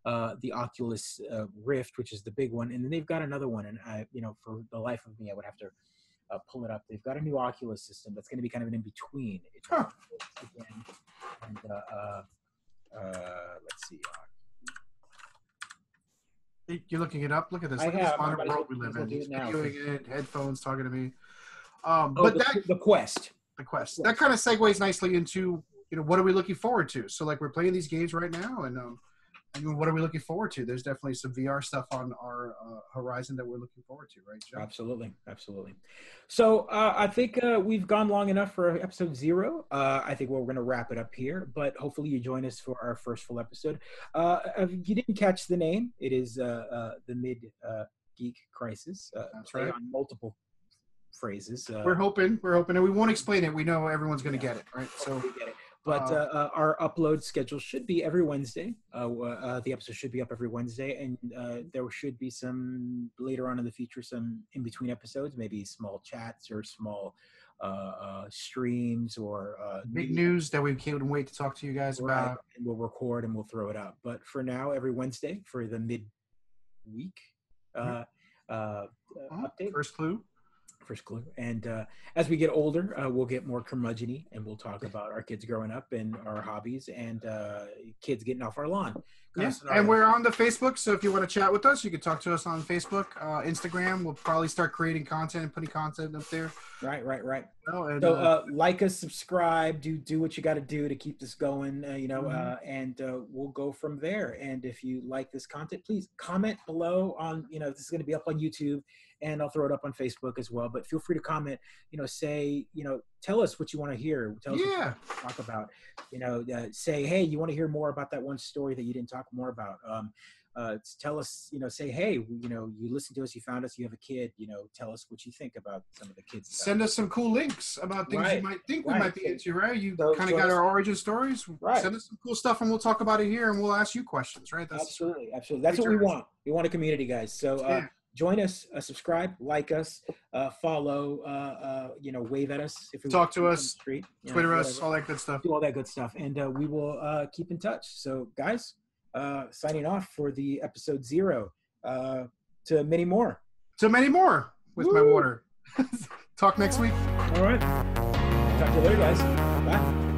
The Oculus Rift, which is the big one, and then they've got another one. And for the life of me, I would have to pull it up. They've got a new Oculus system that's going to be kind of an in between. And let's see. You're looking it up. Look at this. Look at this modern world we live in. He's videoing it, headphones, talking to me. The Quest. The Quest. That kind of segues nicely into what are we looking forward to? So like we're playing these games right now, and what are we looking forward to? There's definitely some VR stuff on our horizon that we're looking forward to, right, Joe? Absolutely. So I think we've gone long enough for episode 0. I think we're going to wrap it up here, but hopefully you join us for our first full episode. If you didn't catch the name, it is the Mid-Geek Crisis. That's right. On multiple phrases. We're hoping, and we won't explain it. We know everyone's going to get it, right? So we get it. But our upload schedule should be every Wednesday. The episode should be up every Wednesday, and there should be some later on in the future, some in between episodes, maybe small chats or small streams or big news that we can't wait to talk to you guys about. And we'll record and we'll throw it up. But for now, every Wednesday for the mid-week update. First clue. First clue. And as we get older, we'll get more curmudgeon-y, and we'll talk about our kids growing up and our hobbies and kids getting off our lawn. Yeah, and we're on the Facebook, so if you want to chat with us, you can talk to us on Facebook, Instagram. We'll probably start creating content and putting content up there. Right. Oh, and, so like us, subscribe, do what you got to do to keep this going, and we'll go from there. And if you like this content, please comment below on, this is going to be up on YouTube, and I'll throw it up on Facebook as well. But feel free to comment, say, tell us what you want to hear. Tell us what you want to talk about. Say, hey, you want to hear more about that one story that you didn't talk more about. Tell us, say, hey, you listen to us, you found us, you have a kid, tell us what you think about some of the kids stuff. Send us some cool links about things you might think we might be into, right? You so, kind of got our origin stories. Right. Send us some cool stuff and we'll talk about it here and we'll ask you questions, right? Absolutely. That's what we want. We want a community, guys. So join us, subscribe, like us, follow, wave at us. If we talk to us, street, Twitter us, all that good stuff. Do all that good stuff. And we will keep in touch. So guys, signing off for the episode 0, to many more. To many more with my water. Talk next week. All right. Talk to you later, guys. Bye.